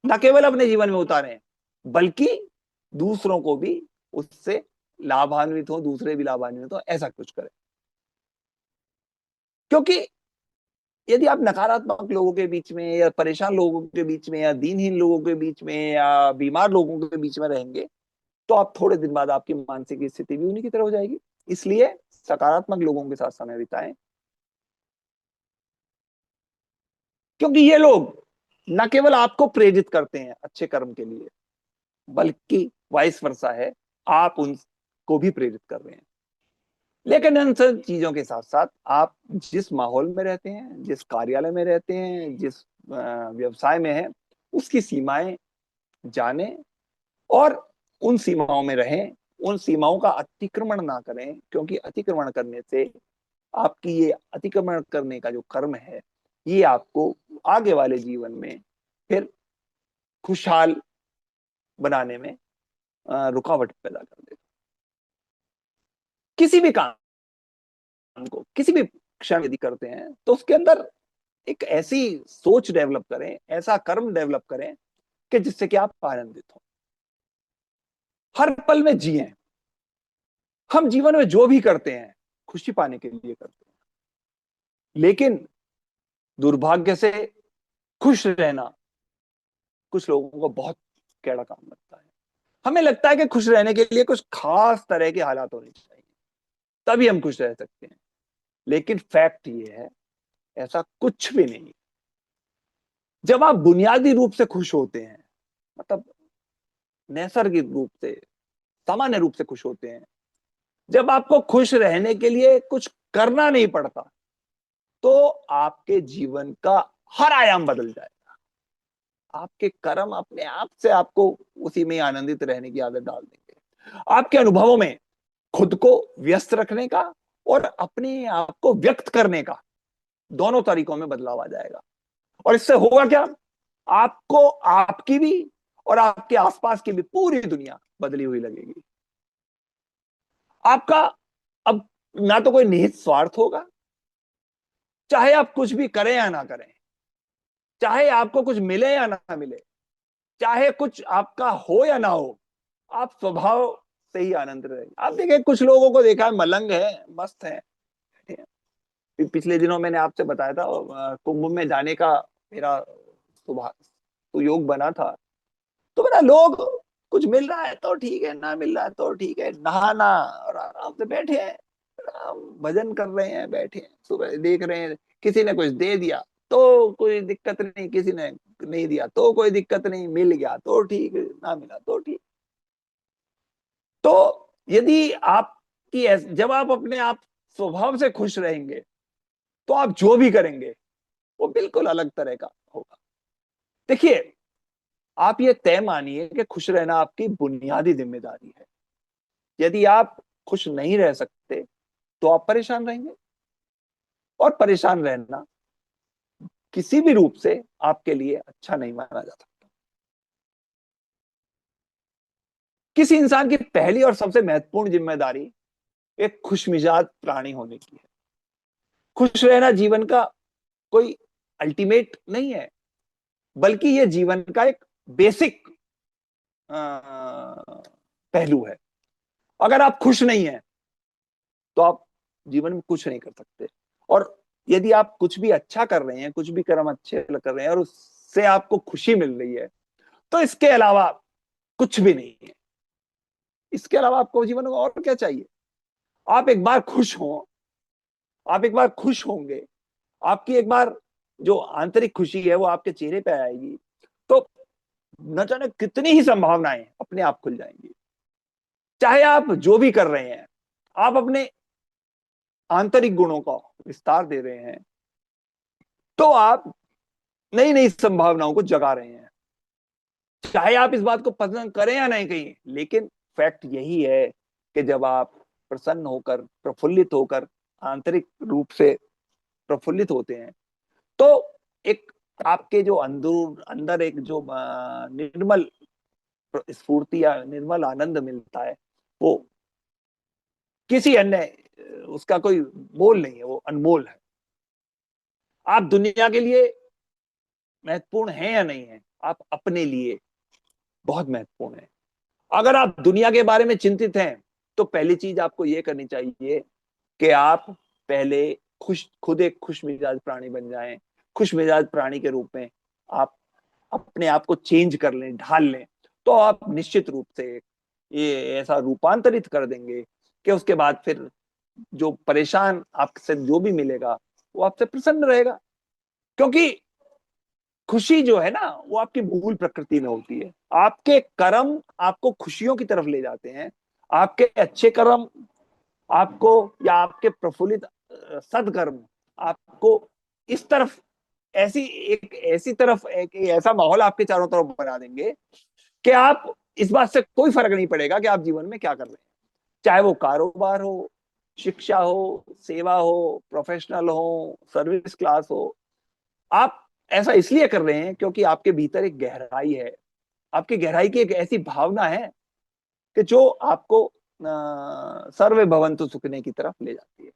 B: न केवल अपने जीवन में उतारें, बल्कि दूसरों को भी उससे लाभान्वित हो, दूसरे भी लाभान्वित हो, ऐसा कुछ करें। क्योंकि यदि आप नकारात्मक लोगों के बीच में, या परेशान लोगों के बीच में, या दीनहीन लोगों के बीच में, या बीमार लोगों के बीच में रहेंगे, तो आप थोड़े दिन बाद आपकी मानसिक स्थिति भी उन्हीं की तरह हो जाएगी। इसलिए सकारात्मक लोगों के साथ समय बिताएं, क्योंकि ये लोग न केवल आपको प्रेरित करते हैं अच्छे कर्म के लिए, बल्कि वाइस वर्सा है, आप उनको भी प्रेरित कर रहे हैं। लेकिन इन सब चीजों के साथ साथ आप जिस माहौल में रहते हैं, जिस कार्यालय में रहते हैं, जिस व्यवसाय में है, उसकी सीमाएं जाने, और उन सीमाओं में रहें, उन सीमाओं का अतिक्रमण ना करें। क्योंकि अतिक्रमण करने से आपकी ये अतिक्रमण करने का जो कर्म है, ये आपको आगे वाले जीवन में फिर खुशहाल बनाने में रुकावट पैदा कर देगा। किसी भी काम को किसी भी क्षण यदि करते हैं, तो उसके अंदर एक ऐसी सोच डेवलप करें, ऐसा कर्म डेवलप करें कि जिससे कि आप आनंदित हो, हर पल में जिए। हम जीवन में जो भी करते हैं खुशी पाने के लिए करते हैं, लेकिन दुर्भाग्य से खुश रहना कुछ लोगों को बहुत कैड़ा काम लगता है। हमें लगता है कि खुश रहने के लिए कुछ खास तरह के हालात होने चाहिए, तभी हम खुश रह सकते हैं। लेकिन फैक्ट ये है, ऐसा कुछ भी नहीं। जब आप बुनियादी रूप से खुश होते हैं, मतलब नैसर्गिक रूप से, सामान्य रूप से खुश होते हैं, जब आपको खुश रहने के लिए कुछ करना नहीं पड़ता, तो आपके जीवन का हर आयाम बदल जाएगा। आपके कर्म अपने आप से आपको उसी में आनंदित रहने की आदत डाल देंगे। आपके अनुभवों में खुद को व्यस्त रखने का और अपने आप को व्यक्त करने का, दोनों तरीकों में बदलाव आ जाएगा। और इससे होगा क्या? आपको आपकी भी और आपके आसपास की भी पूरी दुनिया बदली हुई लगेगी। आपका अब ना तो कोई निहित स्वार्थ होगा, चाहे आप कुछ भी करें या ना करें, चाहे आपको कुछ मिले या ना मिले, चाहे कुछ आपका हो या ना हो, आप स्वभाव से ही आनंद रहे। आप देखिए, कुछ लोगों को देखा है, मलंग है, मस्त है। पिछले दिनों मैंने आपसे बताया था, कुंभ में जाने का मेरा योग बना था। तो मेरा लोग, कुछ मिल रहा है तो ठीक है, ना मिल रहा है तो ठीक है, नहाना और आराम से बैठे हैं, भजन कर रहे हैं, बैठे हैं, सुबह देख रहे हैं। किसी ने कुछ दे दिया तो कोई दिक्कत नहीं, किसी ने नहीं दिया तो कोई दिक्कत नहीं, मिल गया तो ठीक, ना मिला तो ठीक। तो यदि आपकी जब आप अपने आप स्वभाव से खुश रहेंगे, तो आप जो भी करेंगे वो बिल्कुल अलग तरह का होगा। देखिए, आप ये तय मानिए कि खुश रहना आपकी बुनियादी जिम्मेदारी है। यदि आप खुश नहीं रह सकते, तो आप परेशान रहेंगे, और परेशान रहना किसी भी रूप से आपके लिए अच्छा नहीं माना जाता। किसी इंसान की पहली और सबसे महत्वपूर्ण जिम्मेदारी एक खुशमिजाज प्राणी होने की है। खुश रहना जीवन का कोई अल्टीमेट नहीं है, बल्कि यह जीवन का एक बेसिक पहलू है। अगर आप खुश नहीं हैं तो आप जीवन में कुछ नहीं कर सकते। और यदि आप कुछ भी अच्छा कर रहे हैं, कुछ भी कर्म अच्छे कर रहे हैं और उससे आपको खुशी मिल रही है, तो इसके अलावा कुछ भी नहीं है। इसके अलावा आपको जीवन में और क्या चाहिए? आप एक बार खुश हो, आप एक बार खुश होंगे, आपकी एक बार जो आंतरिक खुशी है वो आपके चेहरे पे आएगी, तो न जाने कितनी ही संभावनाएं अपने आप खुल जाएंगी। चाहे आप जो भी कर रहे हैं, आप अपने आंतरिक गुणों का विस्तार दे रहे हैं, तो आप नई नई संभावनाओं को जगा रहे हैं। चाहे आप इस बात को पसंद करें या नहीं कहीं, लेकिन फैक्ट यही है कि जब आप प्रसन्न होकर, प्रफुल्लित होकर, आंतरिक रूप से प्रफुल्लित होते हैं, तो एक आपके जो अंदर अंदर एक जो निर्मल स्फूर्ति या निर्मल आनंद मिलता है, वो किसी अन्य उसका कोई मोल नहीं है, वो अनमोल है। आप दुनिया के लिए महत्वपूर्ण हैं या नहीं है, आप अपने लिए बहुत महत्वपूर्ण है। अगर आप दुनिया के बारे में चिंतित हैं, तो पहली चीज आपको यह करनी चाहिए कि आप पहले खुद एक खुश मिजाज प्राणी बन जाएं। खुश मिजाज प्राणी के रूप में आप अपने आप को चेंज कर लें, ढाल लें, तो आप निश्चित रूप से ये ऐसा रूपांतरित कर देंगे कि उसके बाद फिर जो परेशान आपसे जो भी मिलेगा वो आपसे प्रसन्न रहेगा। क्योंकि खुशी जो है ना, वो आपकी मूल प्रकृति में होती है। आपके कर्म आपको खुशियों की तरफ ले जाते हैं। आपके अच्छे कर्म आपको, या आपके प्रफुल्लित सदकर्म आपको इस तरफ, ऐसी एक ऐसी तरफ, एक ऐसा माहौल आपके चारों तरफ बना देंगे कि आप इस बात से कोई फर्क नहीं पड़ेगा कि आप जीवन में क्या कर रहे हैं। चाहे वो कारोबार हो, शिक्षा हो, सेवा हो, प्रोफेशनल हो, सर्विस क्लास हो, आप ऐसा इसलिए कर रहे हैं क्योंकि आपके भीतर एक गहराई है। आपकी गहराई की एक ऐसी भावना है कि जो आपको सर्वे भवन्तु सुखने की तरफ ले जाती है।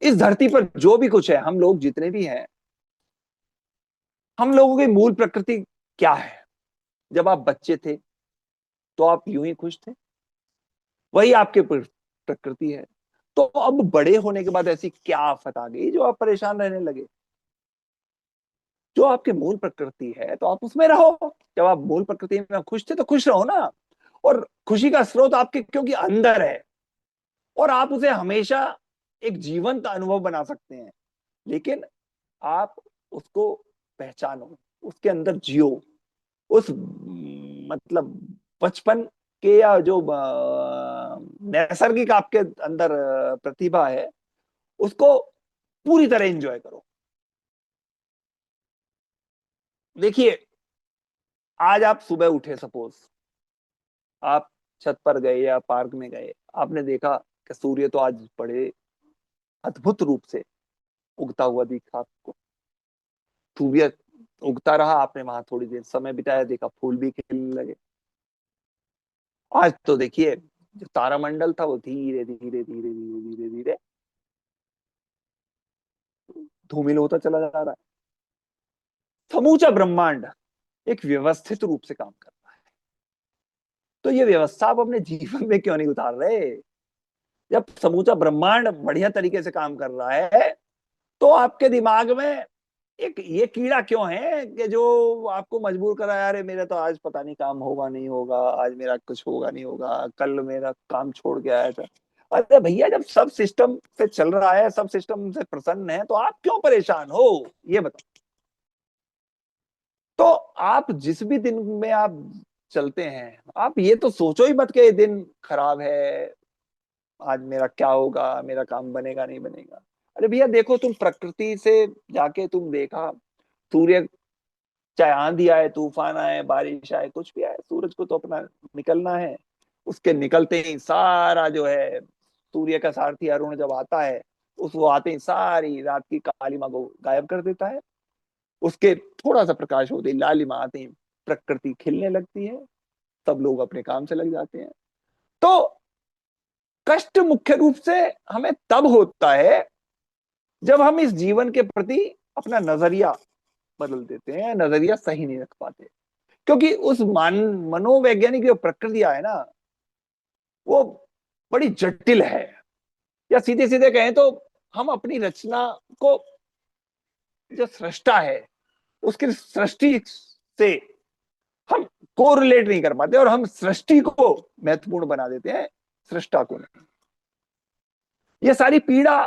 B: इस धरती पर जो भी कुछ है, हम लोग जितने भी हैं, हम लोगों की मूल प्रकृति क्या है? जब आप बच्चे थे तो आप यूं ही खुश थे, वही आपके प्रकृति है। तो अब बड़े होने के बाद ऐसी क्या आफत आ गई जो आप परेशान रहने लगे? जो आपकी मूल प्रकृति है तो आप उसमें रहो। जब आप मूल प्रकृति में खुश थे तो खुश रहो ना। और खुशी का स्रोत आपके क्योंकि अंदर है, और आप उसे हमेशा एक जीवंत अनुभव बना सकते हैं। लेकिन आप उसको पहचानो, उसके अंदर जियो। उस मतलब बचपन के या जो नैसर्गिक आपके अंदर प्रतिभा है, उसको पूरी तरह एंजॉय करो। देखिए, आज आप सुबह उठे, सपोज आप छत पर गए या पार्क में गए, आपने देखा कि सूर्य तो आज बड़े अद्भुत रूप से उगता हुआ दिखा आपको। सूर्य उगता रहा, आपने वहां थोड़ी देर समय बिताया, देखा फूल भी खिलने लगे। आज तो देखिए, जो तारामंडल था वो धीरे धीरे धीरे धीरे धीरे धीरे धूमिल होता चला जा रहा है। समूचा ब्रह्मांड एक व्यवस्थित रूप से काम कर रहा है। तो ये व्यवस्था आप अपने जीवन में क्यों नहीं उतार रहे? जब समूचा ब्रह्मांड बढ़िया तरीके से काम कर रहा है, तो आपके दिमाग में एक ये कीड़ा क्यों है कि जो आपको मजबूर करा, यार मेरा तो आज पता नहीं काम होगा नहीं होगा, आज मेरा कुछ होगा नहीं होगा, कल मेरा काम छोड़ के आया था। अरे भैया, जब सब सिस्टम से चल रहा है, सब सिस्टम से प्रसन्न है, तो आप क्यों परेशान हो? ये बताओ। तो आप जिस भी दिन में आप चलते हैं, आप ये तो सोचो ही मत कि ये दिन खराब है, आज मेरा क्या होगा, मेरा काम बनेगा नहीं बनेगा। अरे भैया देखो, तुम प्रकृति से जाके तुम देखा, सूर्य, चाहे आंधी आए, तूफान आए, बारिश आए, कुछ भी आए, सूरज को तो अपना निकलना है। उसके निकलते ही सारा जो है, सूर्य का सारथी अरुण जब आता है, उस वो आते ही सारी रात की कालिमा को गायब कर देता है। उसके थोड़ा सा प्रकाश होते ही, लालिमा आते ही प्रकृति खिलने लगती है। सब लोग अपने काम से लग जाते हैं। तो कष्ट मुख्य रूप से हमें तब होता है जब हम इस जीवन के प्रति अपना नजरिया बदल देते हैं, नजरिया सही नहीं रख पाते। क्योंकि उस मनोवैज्ञानिक जो प्रक्रिया है ना, वो बड़ी जटिल है। या सीधे सीधे कहें तो हम अपनी रचना को, जो सृष्टा है उसकी सृष्टि से हम कोरिलेट नहीं कर पाते, और हम सृष्टि को महत्वपूर्ण बना देते हैं, सृष्टा को नहीं। ये सारी पीड़ा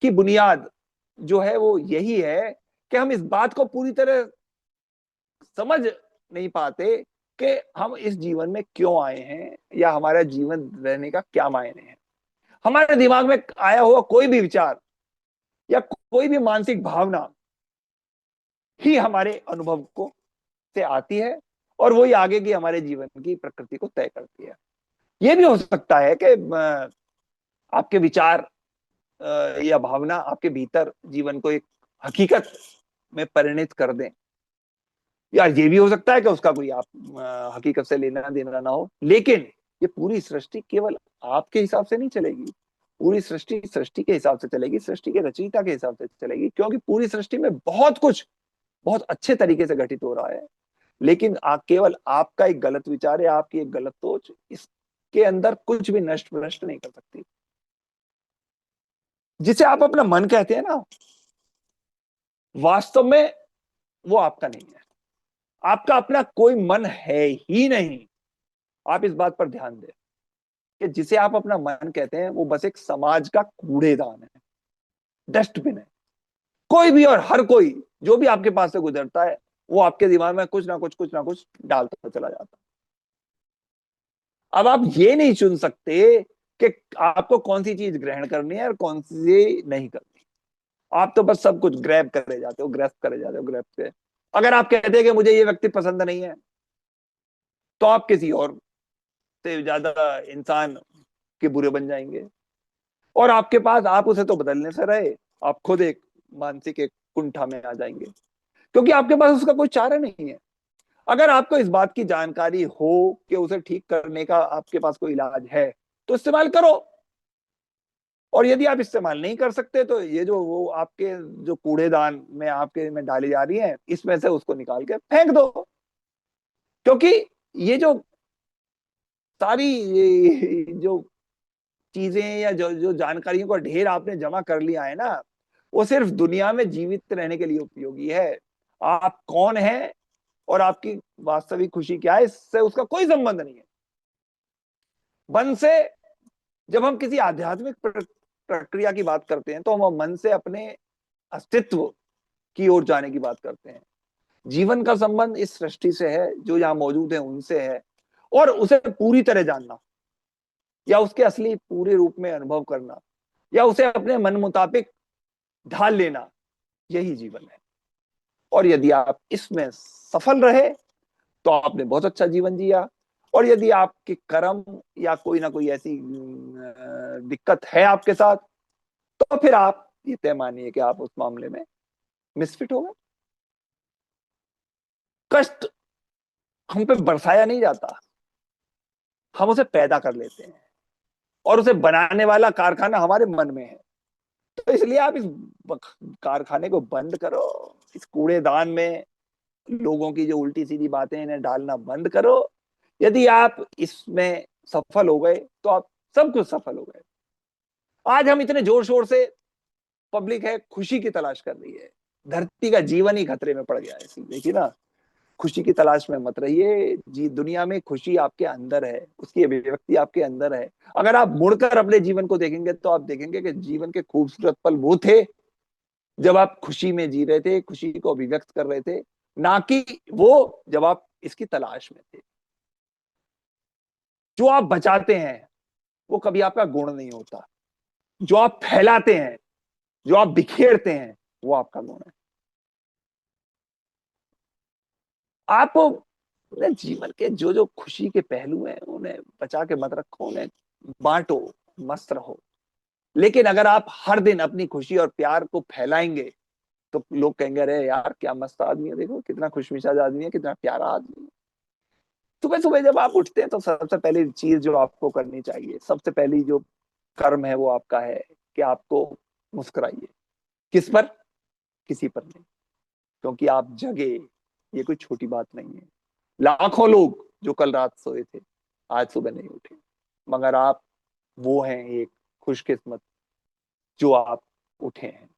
B: की बुनियाद जो है वो यही है कि हम इस बात को पूरी तरह समझ नहीं पाते कि हम इस जीवन में क्यों आए हैं, या हमारा जीवन रहने का क्या मायने है। हमारे दिमाग में आया हुआ कोई भी विचार या कोई भी मानसिक भावना ही हमारे अनुभव को से आती है, और वही आगे की हमारे जीवन की प्रकृति को तय करती है। ये भी हो सकता है कि आपके विचार या भावना आपके भीतर जीवन को एक हकीकत में परिणित कर दें, या ये भी हो सकता है कि उसका कोई आप हकीकत से लेना देना ना हो। लेकिन ये पूरी सृष्टि केवल आपके हिसाब से नहीं चलेगी, पूरी सृष्टि सृष्टि के हिसाब से चलेगी, सृष्टि के रचयिता के हिसाब से चलेगी। क्योंकि पूरी सृष्टि में बहुत कुछ बहुत अच्छे तरीके से घटित हो रहा है, लेकिन केवल आपका एक गलत विचार है, आपकी एक गलत सोच इसके अंदर कुछ भी नष्ट भ्रष्ट नहीं कर सकती। जिसे आप अपना मन कहते हैं ना, वास्तव में वो आपका नहीं है। आपका अपना कोई मन है ही नहीं। आप इस बात पर ध्यान दें कि जिसे आप अपना मन कहते हैं वो बस एक समाज का कूड़ेदान है, डस्टबिन है। कोई भी और हर कोई जो भी आपके पास से गुजरता है, वो आपके दिमाग में कुछ ना कुछ डालता चला जाता है। अब आप ये नहीं चुन सकते कि आपको कौन सी चीज ग्रहण करनी है और कौन सी नहीं करनी। आप तो बस सब कुछ ग्रैब करे जाते हो, ग्रैब करे जाते हो, ग्रैब से। अगर आप कहते हैं कि मुझे ये व्यक्ति पसंद नहीं है, तो आप किसी और से ज्यादा इंसान के बुरे बन जाएंगे। और आपके पास, आप उसे तो बदलने से रहे, आप खुद एक मानसिक एक कुंठा में आ जाएंगे, क्योंकि आपके पास उसका कोई चारा नहीं है। अगर आपको इस बात की जानकारी हो कि उसे ठीक करने का आपके पास कोई इलाज है, तो इस्तेमाल करो। और यदि आप इस्तेमाल नहीं कर सकते, तो ये जो वो आपके जो कूड़ेदान में आपके में डाली जा रही है, इसमें से उसको निकाल के फेंक दो। क्योंकि ये जो सारी ये जो चीजें या जो जो जानकारियों का ढेर आपने जमा कर लिया है ना, वो सिर्फ दुनिया में जीवित रहने के लिए उपयोगी है। आप कौन है और आपकी वास्तविक खुशी क्या है, इससे उसका कोई संबंध नहीं है। मन से, जब हम किसी आध्यात्मिक प्रक्रिया की बात करते हैं, तो हम मन से अपने अस्तित्व की ओर जाने की बात करते हैं। जीवन का संबंध इस सृष्टि से है, जो यहाँ मौजूद है उनसे है, और उसे पूरी तरह जानना, या उसके असली पूरे रूप में अनुभव करना, या उसे अपने मन मुताबिक ढाल लेना, यही जीवन है। और यदि आप इसमें सफल रहे, तो आपने बहुत अच्छा जीवन जिया। और यदि आपके कर्म या कोई ना कोई ऐसी दिक्कत है आपके साथ, तो फिर आप ये तय मानिए कि आप उस मामले में मिसफिट हो गए। कष्ट हम पे बरसाया नहीं जाता, हम उसे पैदा कर लेते हैं, और उसे बनाने वाला कारखाना हमारे मन में है। तो इसलिए आप इस कारखाने को बंद करो, इस कूड़ेदान में लोगों की जो उल्टी सीधी बातें इन्हें डालना बंद करो। यदि आप इसमें सफल हो गए, तो आप सब कुछ सफल हो गए। आज हम इतने जोर शोर से, पब्लिक है खुशी की तलाश कर रही है, धरती का जीवन ही खतरे में पड़ गया है। देखिए ना, खुशी की तलाश में मत रहिए जी। दुनिया में खुशी आपके अंदर है, उसकी अभिव्यक्ति आपके अंदर है। अगर आप मुड़कर अपने जीवन को देखेंगे, तो आप देखेंगे कि जीवन के खूबसूरत पल वो थे जब आप खुशी में जी रहे थे, खुशी को अभिव्यक्त कर रहे थे, ना कि वो जब आप इसकी तलाश में थे। जो आप बचाते हैं वो कभी आपका गुण नहीं होता, जो आप फैलाते हैं, जो आप बिखेरते हैं, वो आपका गुण है। आप जीवन के जो जो खुशी के पहलू हैं, उन्हें बचा के मत रखो, उन्हें बांटो, मस्त रहो। लेकिन अगर आप हर दिन अपनी खुशी और प्यार को फैलाएंगे, तो लोग कहेंगे अरे यार क्या मस्त आदमी है, देखो कितना खुशमिजाज आदमी है, कितना प्यारा आदमी है। सुबह सुबह जब आप उठते हैं तो सबसे पहली चीज जो आपको करनी चाहिए, सबसे पहली जो कर्म है वो आपका है कि आपको मुस्कुराइए। किस पर? किसी पर नहीं, क्योंकि आप जगे, ये कोई छोटी बात नहीं है। लाखों लोग जो कल रात सोए थे आज सुबह नहीं उठे, मगर आप वो हैं एक खुशकिस्मत जो आप उठे हैं।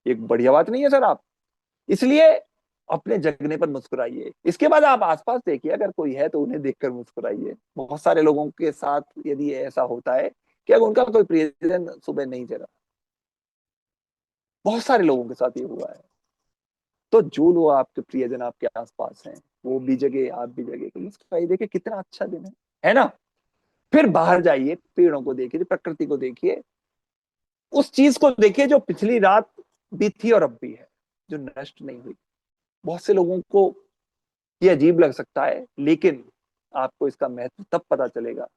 B: एक बढ़िया बात नहीं है सर आप? इसलिए अपने जगने पर मुस्कुराइए। इसके बाद आप आसपास देखिए, अगर कोई है तो उन्हें देखकर मुस्कुराइए। बहुत सारे लोगों के साथ यदि ऐसा होता है कि अगर उनका कोई प्रियजन सुबह नहीं जगा, बहुत सारे लोगों के साथ ये हुआ है, तो जो लोग आपके प्रियजन आपके आसपास हैं वो भी जगे, आप भी जगे, तो मुस्कुराइए, देखिए कितना अच्छा दिन है ना? फिर बाहर जाइए, पेड़ों को देखिए, प्रकृति को देखिए, उस चीज को देखिए जो पिछली रात भी थी और अब भी है, जो नष्ट नहीं हुई। बहुत से लोगों को ये अजीब लग सकता है, लेकिन आपको इसका महत्व तब पता चलेगा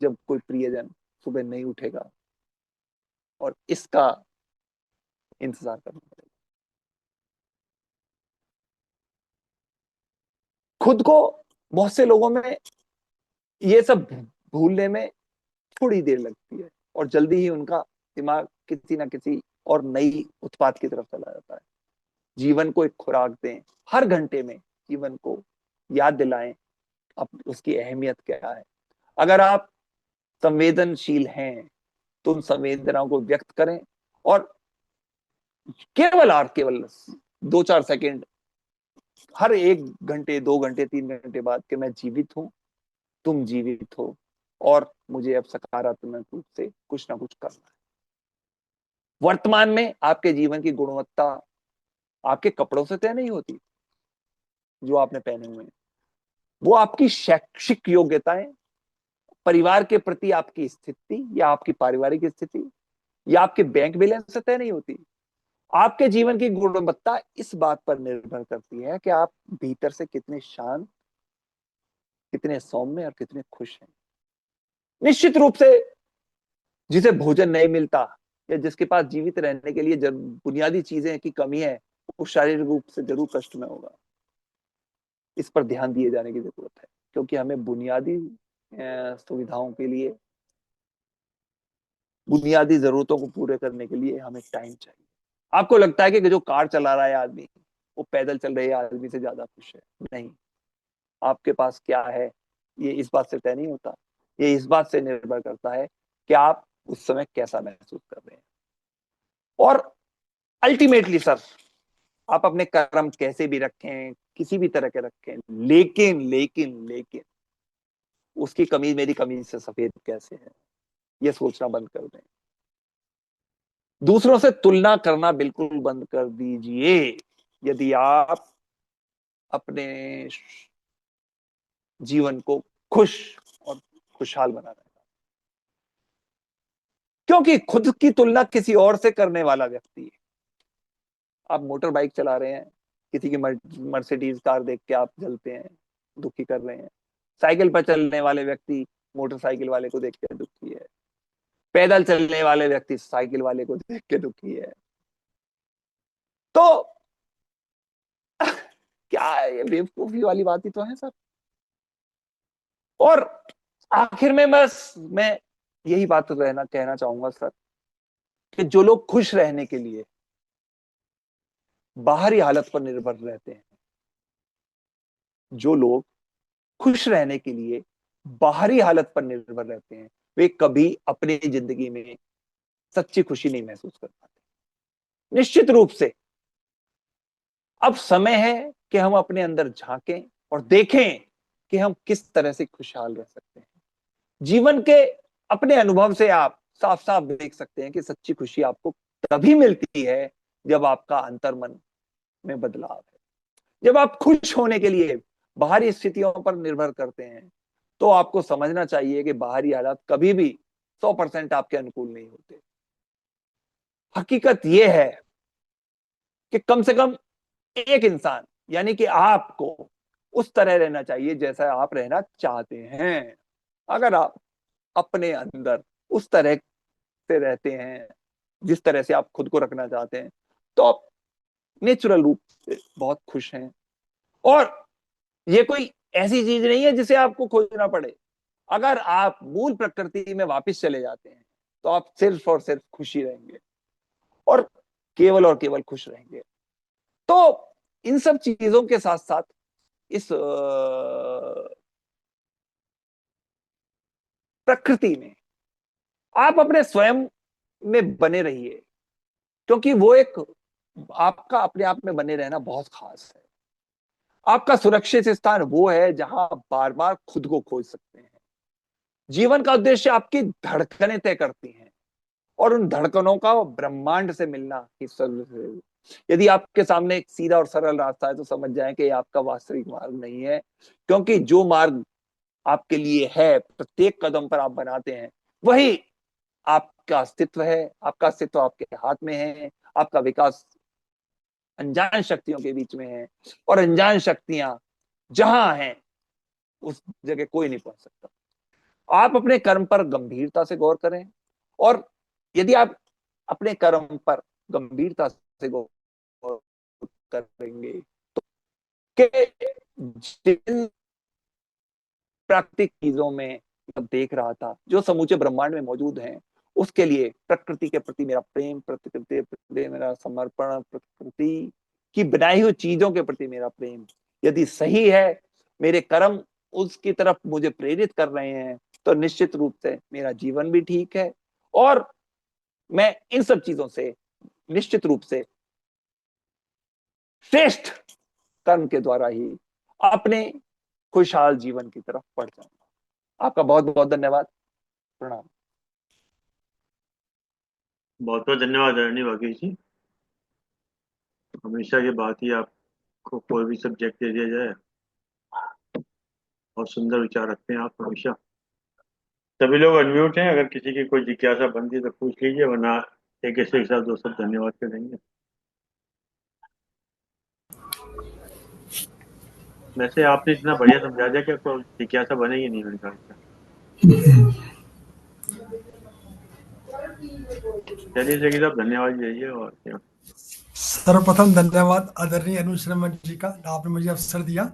B: जब कोई प्रियजन सुबह नहीं उठेगा, और इसका इंतजार करना पड़ेगा। खुद को बहुत से लोगों में ये सब भूलने में थोड़ी देर लगती है, और जल्दी ही उनका दिमाग किसी ना किसी और नई उत्पाद की तरफ चला जाता है। जीवन को एक खुराक दें, हर घंटे में जीवन को याद दिलाएं अब उसकी अहमियत क्या है। अगर आप संवेदनशील हैं तो उन संवेदनाओं को व्यक्त करें, और केवल 2-4 सेकंड हर 1 घंटे, 2 घंटे, 3 घंटे बाद कि मैं जीवित हूं, तुम जीवित हो, और मुझे अब सकारात्मक रूप से कुछ ना कुछ करना है। वर्तमान में आपके जीवन की गुणवत्ता आपके कपड़ों से तय नहीं होती जो आपने पहने हुए हैं, वो आपकी शैक्षिक योग्यताएं, परिवार के प्रति आपकी स्थिति, या आपकी पारिवारिक स्थिति, या आपके बैंक बैलेंस से तय नहीं होती। आपके जीवन की गुणवत्ता इस बात पर निर्भर करती है कि आप भीतर से कितने शांत, कितने सौम्य और कितने खुश हैं। निश्चित रूप से जिसे भोजन नहीं मिलता, या जिसके पास जीवित रहने के लिए बुनियादी चीजें की कमी है, वो शारीरिक रूप से जरूर कष्ट में होगा। इस पर ध्यान दिए जाने की जरूरत है, क्योंकि हमें बुनियादी सुविधाओं के लिए, बुनियादी जरूरतों को पूरे करने के लिए हमें टाइम चाहिए। आपको लगता है कि जो कार चला रहा है आदमी, वो पैदल चल रहे आदमी से ज्यादा खुश है? नहीं। आपके पास क्या है ये इस बात से तय नहीं होता, ये इस बात से निर्भर करता है कि आप उस समय कैसा महसूस कर रहे हैं। और अल्टीमेटली सर, आप अपने कर्म कैसे भी रखें, किसी भी तरह के रखें, लेकिन लेकिन लेकिन उसकी कमीज मेरी कमीज से सफेद कैसे है, ये सोचना बंद कर दें। दूसरों से तुलना करना बिल्कुल बंद कर दीजिए, यदि आप अपने जीवन को खुश और खुशहाल बनाना है। क्योंकि खुद की तुलना किसी और से करने वाला व्यक्ति है। आप मोटर बाइक चला रहे हैं, किसी की मर्सिडीज कार देख के आप जलते हैं, दुखी कर रहे हैं। साइकिल पर चलने वाले व्यक्ति मोटरसाइकिल वाले को देख के दुखी है। पैदल चलने वाले व्यक्ति साइकिल वाले को देख के दुखी है। तो क्या ये बेवकूफी वाली बात ही तो है सर। और आखिर में बस मैं यही बात कहना चाहूंगा सर, कि जो लोग खुश रहने के लिए बाहरी हालत पर निर्भर रहते हैं, जो लोग खुश रहने के लिए बाहरी हालत पर निर्भर रहते हैं, वे कभी अपनी जिंदगी में सच्ची खुशी नहीं महसूस कर पाते। निश्चित रूप से अब समय है कि हम अपने अंदर झांकें और देखें कि हम किस तरह से खुशहाल रह सकते हैं। जीवन के अपने अनुभव से आप साफ साफ देख सकते हैं कि सच्ची खुशी आपको तभी मिलती है जब आपका अंतर्मन में बदलाव है। जब आप खुश होने के लिए बाहरी स्थितियों पर निर्भर करते हैं, तो आपको समझना चाहिए कि बाहरी हालात कभी भी 100% आपके अनुकूल नहीं होते। हकीकत यह है कि कम से कम एक इंसान, यानी कि आपको उस तरह रहना चाहिए जैसा आप रहना चाहते हैं। अगर आप अपने अंदर उस तरह से रहते हैं जिस तरह से आप खुद को रखना चाहते हैं, तो आप नेचुरल रूप से बहुत खुश हैं। और ये कोई ऐसी चीज नहीं है जिसे आपको खोजना पड़े। अगर आप मूल प्रकृति में वापस चले जाते हैं तो आप सिर्फ और सिर्फ खुशी रहेंगे, और केवल खुश रहेंगे। तो इन सब चीजों के साथ साथ इस प्रकृति में आप अपने स्वयं में बने रहिए, क्योंकि वो एक, आपका अपने आप में बने रहना बहुत खास है। आपका सुरक्षित स्थान वो है जहां आप बार बार खुद को खोज सकते हैं। जीवन का उद्देश्य आपकी धड़कनें तय करती हैं, और उन धड़कनों का ब्रह्मांड से मिलना ही सर्व। यदि आपके सामने एक सीधा और सरल रास्ता है तो समझ जाएं कि आपका वास्तविक मार्ग नहीं है, क्योंकि जो मार्ग आपके लिए है, प्रत्येक कदम पर आप बनाते हैं, वही आपका अस्तित्व है। आपका अस्तित्व आपके हाथ में है। आपका विकास अनजान शक्तियों के बीच में है, और अनजान शक्तियां जहां हैं उस जगह कोई नहीं पहुंच सकता। आप अपने कर्म पर गंभीरता से गौर करें, और यदि आप अपने कर्म पर गंभीरता से गौर करेंगे तो कि जिन प्राकृतिक चीजों में देख रहा था जो समूचे ब्रह्मांड में मौजूद हैं, उसके लिए प्रकृति के प्रति मेरा प्रेम, प्रकृति के प्रति मेरा समर्पण, प्रकृति की बनाई हुई चीजों के प्रति मेरा प्रेम यदि सही है, मेरे कर्म उसकी तरफ मुझे प्रेरित कर रहे हैं, तो निश्चित रूप से मेरा जीवन भी ठीक है, और मैं इन सब चीजों से निश्चित रूप से श्रेष्ठ कर्म के द्वारा ही अपने खुशहाल जीवन की तरफ बढ़ जाऊंगा। आपका बहुत बहुत धन्यवाद। प्रणाम।
A: बहुत बहुत धन्यवाद आदरणीय वागीश जी। हमेशा की बात ही, आपको कोई भी सब्जेक्ट दे दिया जाए, और सुंदर विचार रखते हैं आप हमेशा। सभी लोग अनम्यूट हैं, अगर किसी की कोई जिज्ञासा बनती तो पूछ लीजिए, वरना एक ऐसे के साथ दो सब धन्यवाद कर देंगे। वैसे आपने इतना बढ़िया समझा दिया कि आपको जिज्ञासा बनेगी नहीं मेरे ख्याल से। चलिए शेखी साहब, धन्यवाद दीजिए और क्या।
C: सर्वप्रथम धन्यवाद आदरणीय अनुज शर्मा जी का, आपने मुझे अवसर दिया।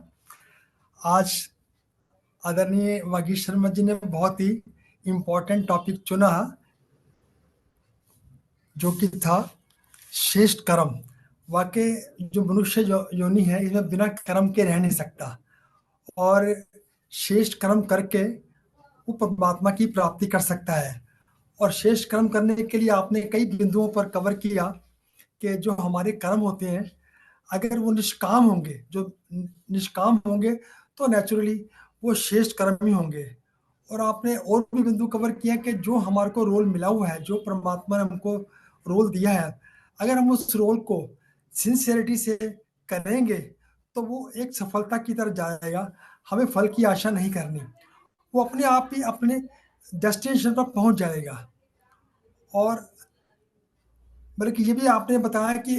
C: आज आदरणीय वागीश शर्मा जी ने बहुत ही इम्पोर्टेंट टॉपिक चुना, जो कि था श्रेष्ठ कर्म। वाकई जो मनुष्य योनि है, इसमें बिना कर्म के रह नहीं सकता, और श्रेष्ठ कर्म करके वो परमात्मा की प्राप्ति कर सकता है। और श्रेष्ठ कर्म करने के लिए आपने कई बिंदुओं पर कवर किया कि जो हमारे कर्म होते हैं, अगर वो निष्काम होंगे, जो निष्काम होंगे, तो नेचुरली वो श्रेष्ठ कर्म ही होंगे। और आपने और भी बिंदु कवर किया कि जो हमारे को रोल मिला हुआ है, जो परमात्मा ने हमको रोल दिया है, अगर हम उस रोल को सिंसियरिटी से करेंगे तो वो एक सफलता की तरफ जाएगा। हमें फल की आशा नहीं करनी, वो अपने आप ही अपने डेस्टिनेशन पर पहुंच जाएगा। और बल्कि ये भी आपने बताया कि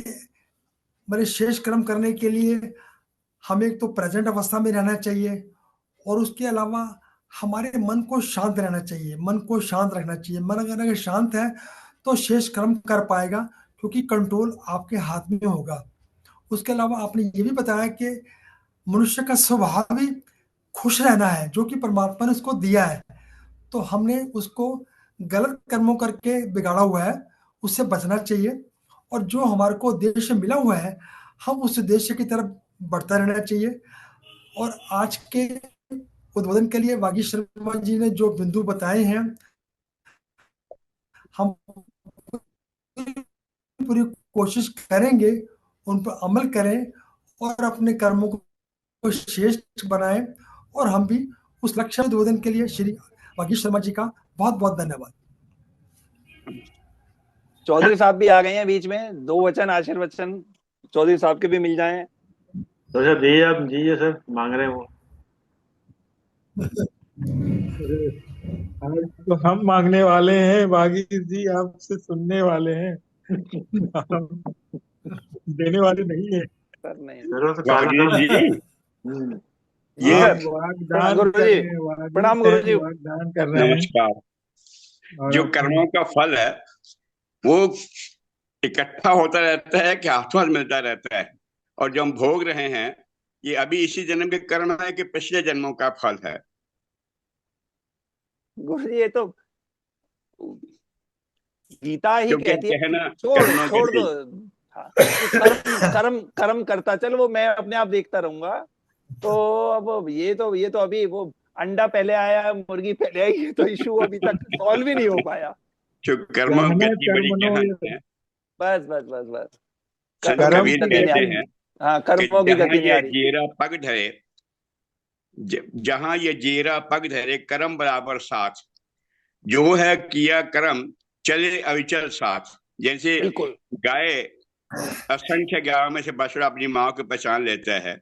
C: मेरे शेष कर्म करने के लिए हमें एक तो प्रेजेंट अवस्था में रहना चाहिए, और उसके अलावा हमारे मन को शांत रहना चाहिए, मन को शांत रखना चाहिए। मन अगर शांत है तो शेष कर्म कर पाएगा, क्योंकि कंट्रोल आपके हाथ में होगा। उसके अलावा आपने ये भी बताया कि मनुष्य का स्वभाव ही खुश रहना है, जो कि परमात्मा ने उसको दिया है। तो हमने उसको गलत कर्मों करके बिगाड़ा हुआ है, उससे बचना चाहिए। और जो हमारे को उद्देश्य मिला हुआ है, हम उस उद्देश्य की तरफ बढ़ता रहना चाहिए। और आज के उद्बोधन के लिए वागीश शर्मा जी ने जो बिंदु बताए हैं, हम पूरी कोशिश करेंगे उन पर अमल करें, और अपने कर्मों को श्रेष्ठ बनाएं। और हम भी उस लक्ष्य उद्बोधन के लिए श्री वागीश शर्मा जी का बहुत बहुत धन्यवाद।
B: चौधरी साहब भी आ गए हैं बीच में, दो वचन आशीर्वचन चौधरी साहब के भी मिल जाएं।
A: तो सर दीजिए, आप दीजिए सर, मांग रहे हैं वो।
D: आज तो हम मांगने वाले हैं, भागीरथ जी आपसे सुनने वाले हैं। हम देने वाले नहीं है।
B: सर नहीं।
A: जरूर तो काला
E: वागीश जी,
A: हम्म।
B: जी
E: ये
B: सर।
D: हम
B: प्रणाम
D: वागदान
B: गुरु
D: कर
B: जी।
D: रहे हैं,
B: प्रणाम
D: वागीश
B: गुरु
D: हैं,
B: जी।
D: वागदान कर रहे हैं।
E: नमस्कार।
D: और
E: जो कर्मों का फल है वो इकट्ठा होता रहता है कि हाथों हाथ मिलता रहता है, और जो हम भोग रहे हैं ये अभी इसी जन्म के कर्म है कि पिछले जन्मों का फल है?
B: गुरु जी ये तो गीता ही
E: क्योंकि
B: कहती है
E: कहना
B: छोड़
E: कर्मों
B: छोड़
E: के
B: दो। हाँ, तो कर्म कर्म करता चल, वो मैं अपने आप देखता रहूंगा। तो अब ये तो अभी वो अंडा पहले आया मुर्गी पहले आई, ये तो इशू अभी तक सॉल्व ही नहीं हो पाया।
E: जो कर्मों की गति बड़ी गहन है।
B: बस बस बस बस,
E: संत
B: कर्मों की
E: कबीर
B: गति नहीं आ
E: कहते
B: रही।
E: हैं
B: हाँ,
E: कि
B: कर्मों की
E: जहां
B: गति नहीं आ
E: ये
B: रही।
E: जीरा पग धरे, जहां ये जीरा पग धरे कर्म बराबर साथ, जो है किया कर्म चले अविचल साथ। जैसे
B: बिल्कुल
E: गाय असंख्य गायों में से बछड़ा अपनी माँ को पहचान लेता है,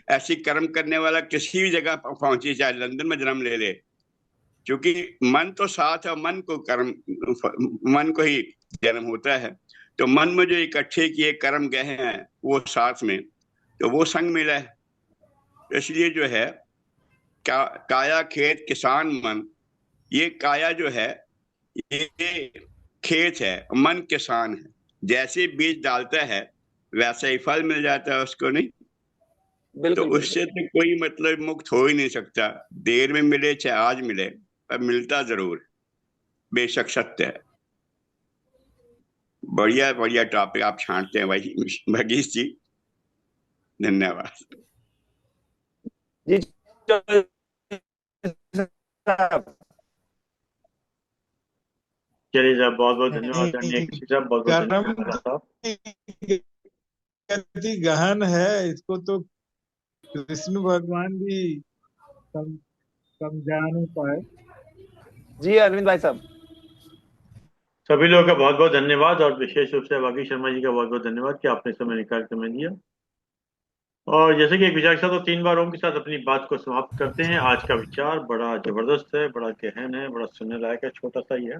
E: ऐसी कर्म करने वाला किसी भी जगह पहुंचे, चाहे लंदन में जन्म ले ले, क्योंकि मन तो साथ है, मन को ही जन्म होता है। तो मन में जो इकट्ठे किए कर्म गए हैं वो साथ में, तो वो संग मिला है। तो इसलिए जो है काया खेत किसान मन, ये काया जो है ये खेत है, मन किसान है। जैसे बीज डालता है वैसा ही फल मिल जाता है उसको, नहीं? तो
B: बिल्कुल
E: उससे तो कोई मतलब मुक्त हो ही नहीं सकता, देर में मिले चाहे आज मिले, पर मिलता जरूर, बेशक सत्य है। बढ़िया बढ़िया टॉपिक आप छांटते हैं भाई भगीश जी, धन्यवाद
B: जी। साहब,
A: चलिए साहब, बहुत बहुत धन्यवाद साहब, बहुत बहुत
D: कर्म
A: धन्यवाद साहब।
D: की गति गहन है, इसको तो कृष्ण भगवान भी समझा नहीं पाए।
B: जी अरविंद भाई साहब,
A: सभी लोगों का बहुत बहुत धन्यवाद, और विशेष रूप से वागी शर्मा जी का बहुत बहुत धन्यवाद कि आपने समय निकाल के समय दिया। और जैसे कि एक विचार के साथ तो 3 बार ओम के साथ अपनी बात को समाप्त करते हैं। आज का विचार बड़ा जबरदस्त है, बड़ा गहन है, बड़ा सुनने लायक है, छोटा सा ही है।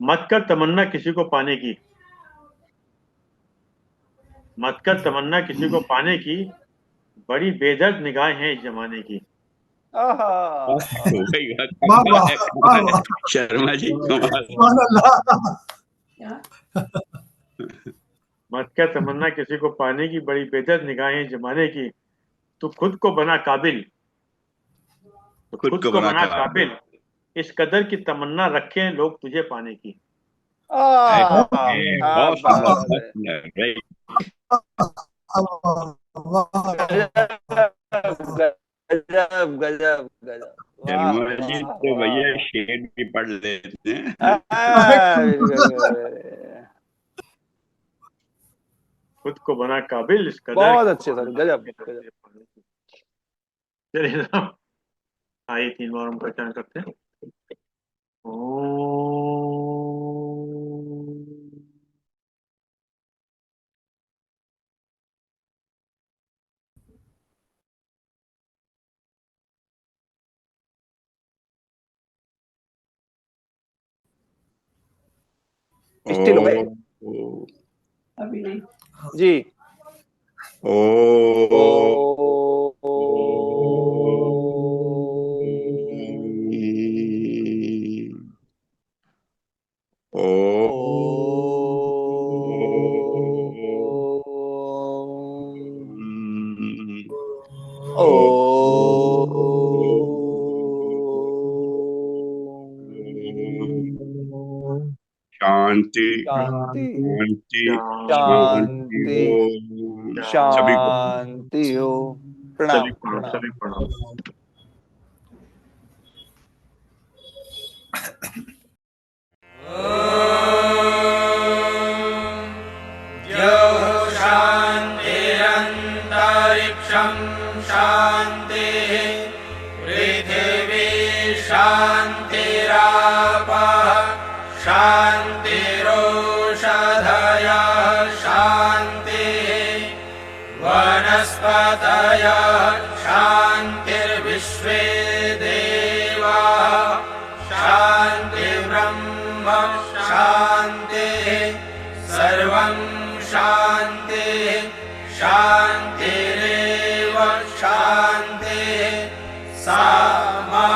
A: मत कर तमन्ना किसी को पाने की, मत कर तमन्ना किसी को पाने की, बड़ी बेदर्द निगाहें हैं इस जमाने की।
B: आहा,
E: वही बात
C: वाह वाह वाह वाह,
E: शर्मा जी कमाल।
C: सुभान अल्लाह।
A: मत कर तमन्ना किसी को पाने की, बड़ी बेदर्द निगाहें इस जमाने की। तू खुद को बना काबिल, तो
E: खुद को बना
A: काबिल, इस कदर की तमन्ना रखे लोग तुझे पाने की।
B: आहा, क्या
E: बहुत
B: बात है।
E: सुंदर, राइट।
B: गजब गजब गजब, वाह
E: शर्मा जी
B: वाह
E: तो
B: वाह।
E: भैया शेर भी पढ़ लेते हैं।
A: खुद को बना काबिल, इस कदर
B: बहुत
A: की
B: अच्छे सर,
A: तमन्ना
B: गजब
A: रखे लोग
B: गजब।
A: तुझे पाने की। चलिए साहब, आइए 3 बार हम पहचान करते हैं। ओम।
B: स्टिल हो गए
F: अभी नहीं
B: जी।
E: ओ शांति
B: शांति
E: शांति
B: शांति
E: ओम। सभी को
B: शांति हो। प्रणाम प्रणाम।
A: सभी प्रणाम।
G: शान्तिरन्तरिक्षं शान्तिः पृथिवी शान्तिरापः शान्तिरोषधयः शान्तिः वनस्पतयः शान्तिर्विश्वे देवाः शान्तिर्ब्रह्म शान्तिः सर्वं शान्तिः शान्तिरेव शान्तिः सा मा